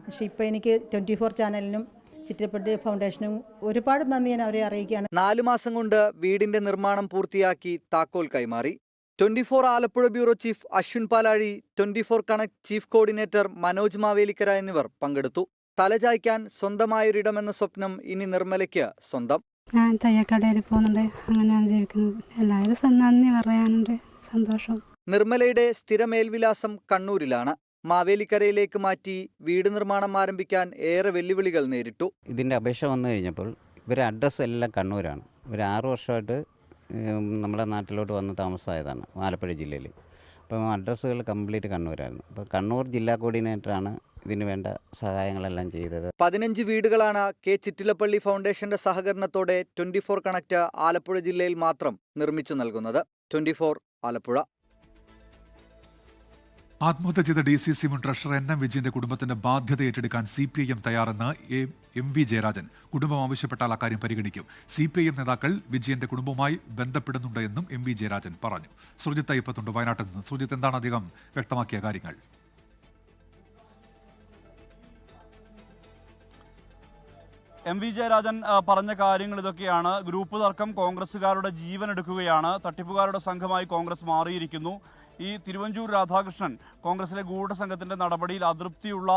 പക്ഷേ ഇപ്പോൾ എനിക്ക് 24 ചാനലിനും ചിറ്റിലപ്പള്ളി ഫൗണ്ടേഷനും ഒരുപാട് നന്ദി ഞാൻ അവരെ അറിയിക്കുകയാണ്. 4 മാസം കൊണ്ട് വീടിന്റെ നിർമ്മാണം പൂർത്തിയാക്കി താക്കോൽ കൈമാറി. 24 Alappuzha bureau chief Ashwin Palazhi, 24 connect chief coordinator Manoj Mavelikkara എന്നിവർ പങ്കെടുത്തു. തലചായ്ക്കാൻ സ്വന്തമായൊരിടമെന്ന സ്വപ്നം ഇനി നിർമ്മലയ്ക്ക് സ്വന്തം. ഞാൻ തയ്യക്കടയിൽ പോകുന്നുണ്ട്, അങ്ങനെയാണ് ജീവിക്കുന്നത്. എല്ലാവരും നന്ദി പറയാനുണ്ട്, സന്തോഷം. നിർമ്മലയുടെ സ്ഥിര മേൽവിലാസം കണ്ണൂരിലാണ്. മാവേലിക്കരയിലേക്ക് മാറ്റി വീട് നിർമ്മാണം ആരംഭിക്കാൻ ഏറെ വെല്ലുവിളികൾ നേരിട്ടു. ഇതിൻ്റെ അപേക്ഷ വന്നു കഴിഞ്ഞപ്പോൾ ഇവരുടെ അഡ്രസ്സ് എല്ലാം കണ്ണൂരാണ്. ഒരു 6 വർഷമായിട്ട് നമ്മുടെ നാട്ടിലോട്ട് വന്ന് താമസമായതാണ് ആലപ്പുഴ ജില്ലയിൽ. അപ്പം അഡ്രസ്സുകൾ കംപ്ലീറ്റ് കണ്ണൂരായിരുന്നു. അപ്പോൾ കണ്ണൂർ ജില്ലാ കോർഡിനേറ്ററാണ് ഇതിന് വേണ്ട സഹായങ്ങളെല്ലാം ചെയ്തത്. 15 വീടുകളാണ് കെ ചിറ്റിലപ്പള്ളി ഫൗണ്ടേഷന്റെ സഹകരണത്തോടെ 24 കണക്ട് ആലപ്പുഴ ജില്ലയിൽ മാത്രം നിർമ്മിച്ചു നൽകുന്നത്. 24 ആലപ്പുഴ. ആത്മഹത്യ ചെയ്ത DCC മുൻ ട്രഷറർ NM വിജയന്റെ കുടുംബത്തിന്റെ ബാധ്യത ഏറ്റെടുക്കാൻ CPIM തയ്യാറെന്ന് MV ജയരാജൻ. കുടുംബം ആവശ്യപ്പെട്ടാൽ അക്കാര്യം പരിഗണിക്കും. CPIM നേതാക്കൾ വിജയന്റെ കുടുംബവുമായി ബന്ധപ്പെടുന്നുണ്ട് എന്നും MV ജയരാജൻ പറഞ്ഞു. സുജിത്ത് അയ്യപ്പത്തുണ്ട് വയനാട്ടിൽ നിന്ന്. സുജിത്ത്, എന്താണ് അദ്ദേഹം വ്യക്തമാക്കിയ കാര്യങ്ങൾ? MV ജയരാജൻ പറഞ്ഞ കാര്യങ്ങൾ ഇതൊക്കെയാണ്. ഗ്രൂപ്പ് തർക്കം കോൺഗ്രസുകാരുടെ ജീവൻ എടുക്കുകയാണ്. തട്ടിപ്പുകാരുടെ സംഘമായി കോൺഗ്രസ് മാറിയിരിക്കുന്നു. ഈ തിരുവഞ്ചൂർ രാധാകൃഷ്ണൻ കോൺഗ്രസിലെ ഗൂഢസംഘത്തിന്റെ നടപടിയിൽ അതൃപ്തിയുള്ള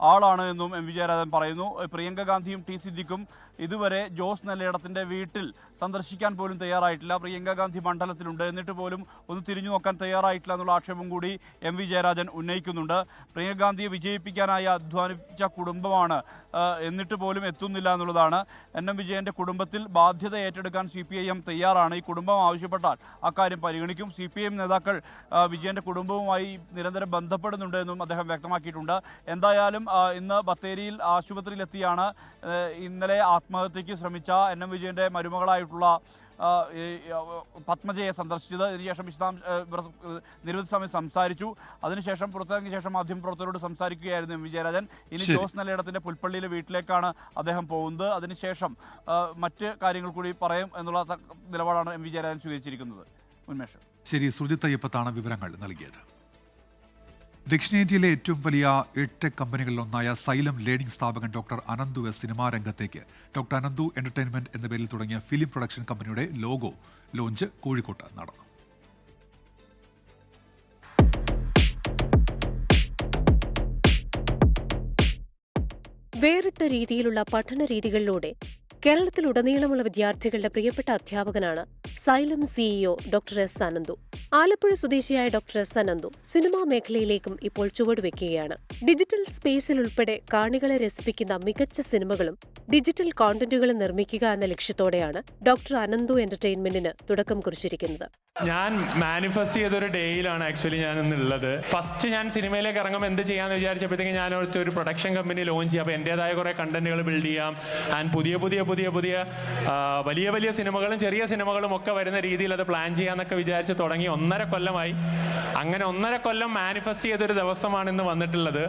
ആളാണ് എന്നും MV ജയരാജൻ പറയുന്നു. പ്രിയങ്ക ഗാന്ധിയും T സിദ്ദിഖും ഇതുവരെ ജോസ് നെല്ലേടത്തിന്റെ വീട്ടിൽ സന്ദർശിക്കാൻ പോലും തയ്യാറായിട്ടില്ല. പ്രിയങ്ക ഗാന്ധി മണ്ഡലത്തിലുണ്ട്, എന്നിട്ട് പോലും ഒന്ന് തിരിഞ്ഞു നോക്കാൻ തയ്യാറായിട്ടില്ല എന്നുള്ള ആക്ഷേപം കൂടി MV ജയരാജൻ ഉന്നയിക്കുന്നുണ്ട്. പ്രിയങ്ക ഗാന്ധിയെ വിജയിപ്പിക്കാനായി അധ്വാനിച്ച കുടുംബമാണ്, എന്നിട്ട് പോലും എത്തുന്നില്ല എന്നുള്ളതാണ്. NM വിജയന്റെ കുടുംബത്തിൽ ബാധ്യത ഏറ്റെടുക്കാൻ CPIM തയ്യാറാണ്. ഈ കുടുംബം ആവശ്യപ്പെട്ടാൽ അക്കാര്യം പരിഗണിക്കും. CPIM നേതാക്കൾ വിജയന്റെ കുടുംബവുമായി നിരന്തരം ബന്ധപ്പെടുന്നുണ്ട് എന്നും അദ്ദേഹം വ്യക്തമാക്കിയിട്ടുണ്ട്. എന്തായാലും ഇന്ന് ബത്തേരിയിൽ ആശുപത്രിയിലെത്തിയാണ് ഇന്നലെ ആത്മഹത്യയ്ക്ക് ശ്രമിച്ച NM വിജയന്റെ മരുമകളായിട്ടുള്ള പത്മജയെ സന്ദർശിച്ചത്. ഇതിനുശേഷം നിരവധി സമയം സംസാരിച്ചു. അതിനുശേഷം പുറത്തിറങ്ങിയ ശേഷം മാധ്യമപ്രവർത്തകരോട് സംസാരിക്കുകയായിരുന്നു MV ജയരാജൻ. ഇനി ജോസ് നെല്ലേടത്തിന്റെ പുൽപ്പള്ളിയിലെ വീട്ടിലേക്കാണ് അദ്ദേഹം പോകുന്നത്. അതിനുശേഷം മറ്റ് കാര്യങ്ങൾ കൂടി പറയും എന്നുള്ള നിലപാടാണ് MV ജയരാജൻ സ്വീകരിച്ചിരിക്കുന്നത്. ഉന്മേഷം. ശരി, സുജിത്ത് അയ്യപ്പത്താണ് വിവരങ്ങൾ നൽകിയത്. ദക്ഷിണേന്ത്യയിലെ ഏറ്റവും വലിയ എഡ്ടെക് കമ്പനികളിലൊന്നായ സൈലം ലേണിംഗ് സ്ഥാപകൻ ഡോക്ടർ അനന്തു എസ് സിനിമാ രംഗത്തേക്ക്. ഡോക്ടർ അനന്തു എന്റർടൈൻമെന്റ് എന്ന പേരിൽ തുടങ്ങിയ ഫിലിം പ്രൊഡക്ഷൻ കമ്പനിയുടെ ലോഗോ ലോഞ്ച് കോഴിക്കോട്ട് നടന്നു. വേറിട്ട രീതിയിലുള്ള പഠന രീതികളിലൂടെ കേരളത്തിലുടനീളമുള്ള വിദ്യാർത്ഥികളുടെ പ്രിയപ്പെട്ട അധ്യാപകനാണ് xylem CEO doctor S Ananthu. Alappuzha സ്വദേശിയായ ഡോക്ടർ എസ് അനന്തു സിനിമാ മേഖലയിലേക്കും ഇപ്പോൾ ചുവടുവെക്കുകയാണ്. ഡിജിറ്റൽ സ്പേസിൽ ഉൾപ്പെടെ കാണികളെ രസിപ്പിക്കുന്ന മികച്ച സിനിമകളും ഡിജിറ്റൽ കോണ്ടന്റുകളും നിർമ്മിക്കുക എന്ന ലക്ഷ്യത്തോടെയാണ് ഡോക്ടർ അനന്തു എന്റർടൈൻമെന്റിന് തുടക്കം കുറിച്ചിരിക്കുന്നത്. ഞാൻ മാനിഫെസ്റ്റ് ചെയ്തൊരു ഡേയിലാണ് ആക്ച്വലി ഞാൻ ഇന്നുള്ളത്. ഫസ്റ്റ് ഞാൻ സിനിമയിലേക്ക് ഇറങ്ങുമ്പോൾ എന്ത് ചെയ്യാന്ന് വിചാരിച്ചപ്പോഴത്തേക്ക് ഞാൻ ഒരു പ്രൊഡക്ഷൻ കമ്പനി ലോഞ്ച് ചെയ്യാം. അപ്പോൾ എൻ്റെതായ കുറേ കണ്ടന്റുകൾ ബിൽഡ് ചെയ്യാം. ആൻഡ് പുതിയ വലിയ സിനിമകളും ചെറിയ സിനിമകളും ഒക്കെ വരുന്ന രീതിയിൽ അത് പ്ലാൻ ചെയ്യാന്നൊക്കെ വിചാരിച്ച് തുടങ്ങി 1.5 കൊല്ലമായി. അങ്ങനെ 1.5 കൊല്ലം മാനിഫെസ്റ്റ് ചെയ്തൊരു ദിവസമാണ് ഇന്ന് വന്നിട്ടുള്ളത്.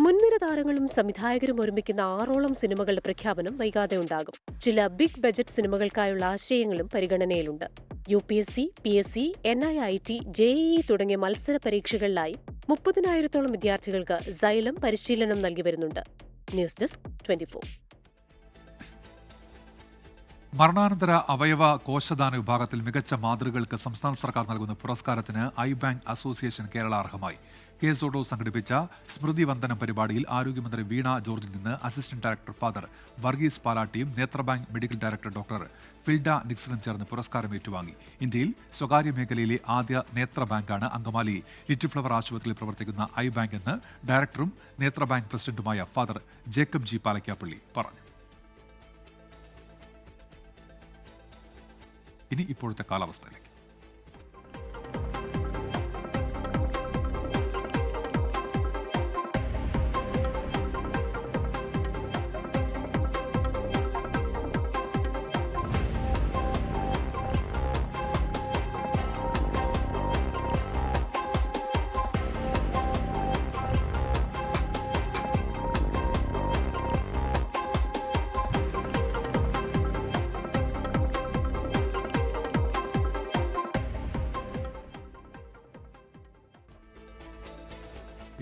മുൻനിര താരങ്ങളും സംവിധായകരും ഒരുമിക്കുന്ന 6ഓളം സിനിമകളുടെ പ്രഖ്യാപനം വൈകാതെ ഉണ്ടാകും. ചില ബിഗ് ബജറ്റ് സിനിമകൾക്കായുള്ള ആശയങ്ങളും പരിഗണനയിലുണ്ട്. UPSC, PSC, NIIT, JEE തുടങ്ങിയ മത്സര പരീക്ഷകളിലായി 30,000-ഓളം വിദ്യാർത്ഥികൾക്ക് സൈലം പരിശീലനം നൽകി വരുന്നുണ്ട്. News desk 24. മരണാനന്തര അവയവ കോശദാന വിഭാഗത്തിൽ മികച്ച മാതൃകകൾക്ക് സംസ്ഥാന സർക്കാർ നൽകുന്ന പുരസ്കാരത്തിന് ഐബാങ്ക് അസോസിയേഷൻ കേരള അർഹമായി. KSODO സംഘടിപ്പിച്ച സ്മൃതി വന്ദനം പരിപാടിയിൽ ആരോഗ്യമന്ത്രി വീണ ജോർജിൽ നിന്ന് അസിസ്റ്റന്റ് ഡയറക്ടർ ഫാദർ വർഗീസ് പാലാട്ടിയും നേത്രബാങ്ക് മെഡിക്കൽ ഡയറക്ടർ ഡോക്ടർ ഫിൽഡ നിക്സണും ചേർന്ന് പുരസ്കാരം ഏറ്റുവാങ്ങി. ഇന്ത്യയിൽ സ്വകാര്യ മേഖലയിലെ ആദ്യ നേത്ര ബാങ്കാണ് അങ്കമാലി ലിറ്റിൽ ഫ്ലവർ ആശുപത്രിയിൽ പ്രവർത്തിക്കുന്ന ഐബാങ്ക് എന്ന് ഡയറക്ടറും നേത്രബാങ്ക് പ്രസിഡന്റുമായ ഫാദർ ജേക്കബ് G. പാലക്കാപ്പള്ളി പറഞ്ഞു. ഇനി ഇപ്പോഴത്തെ കാലാവസ്ഥയിലേക്ക്.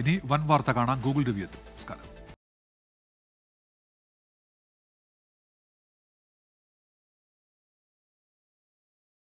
ഇനി വൻ വാർത്ത കാണാം. ഗൂഗിൾ റിവ്യൂ എത്തും. നമസ്കാരം.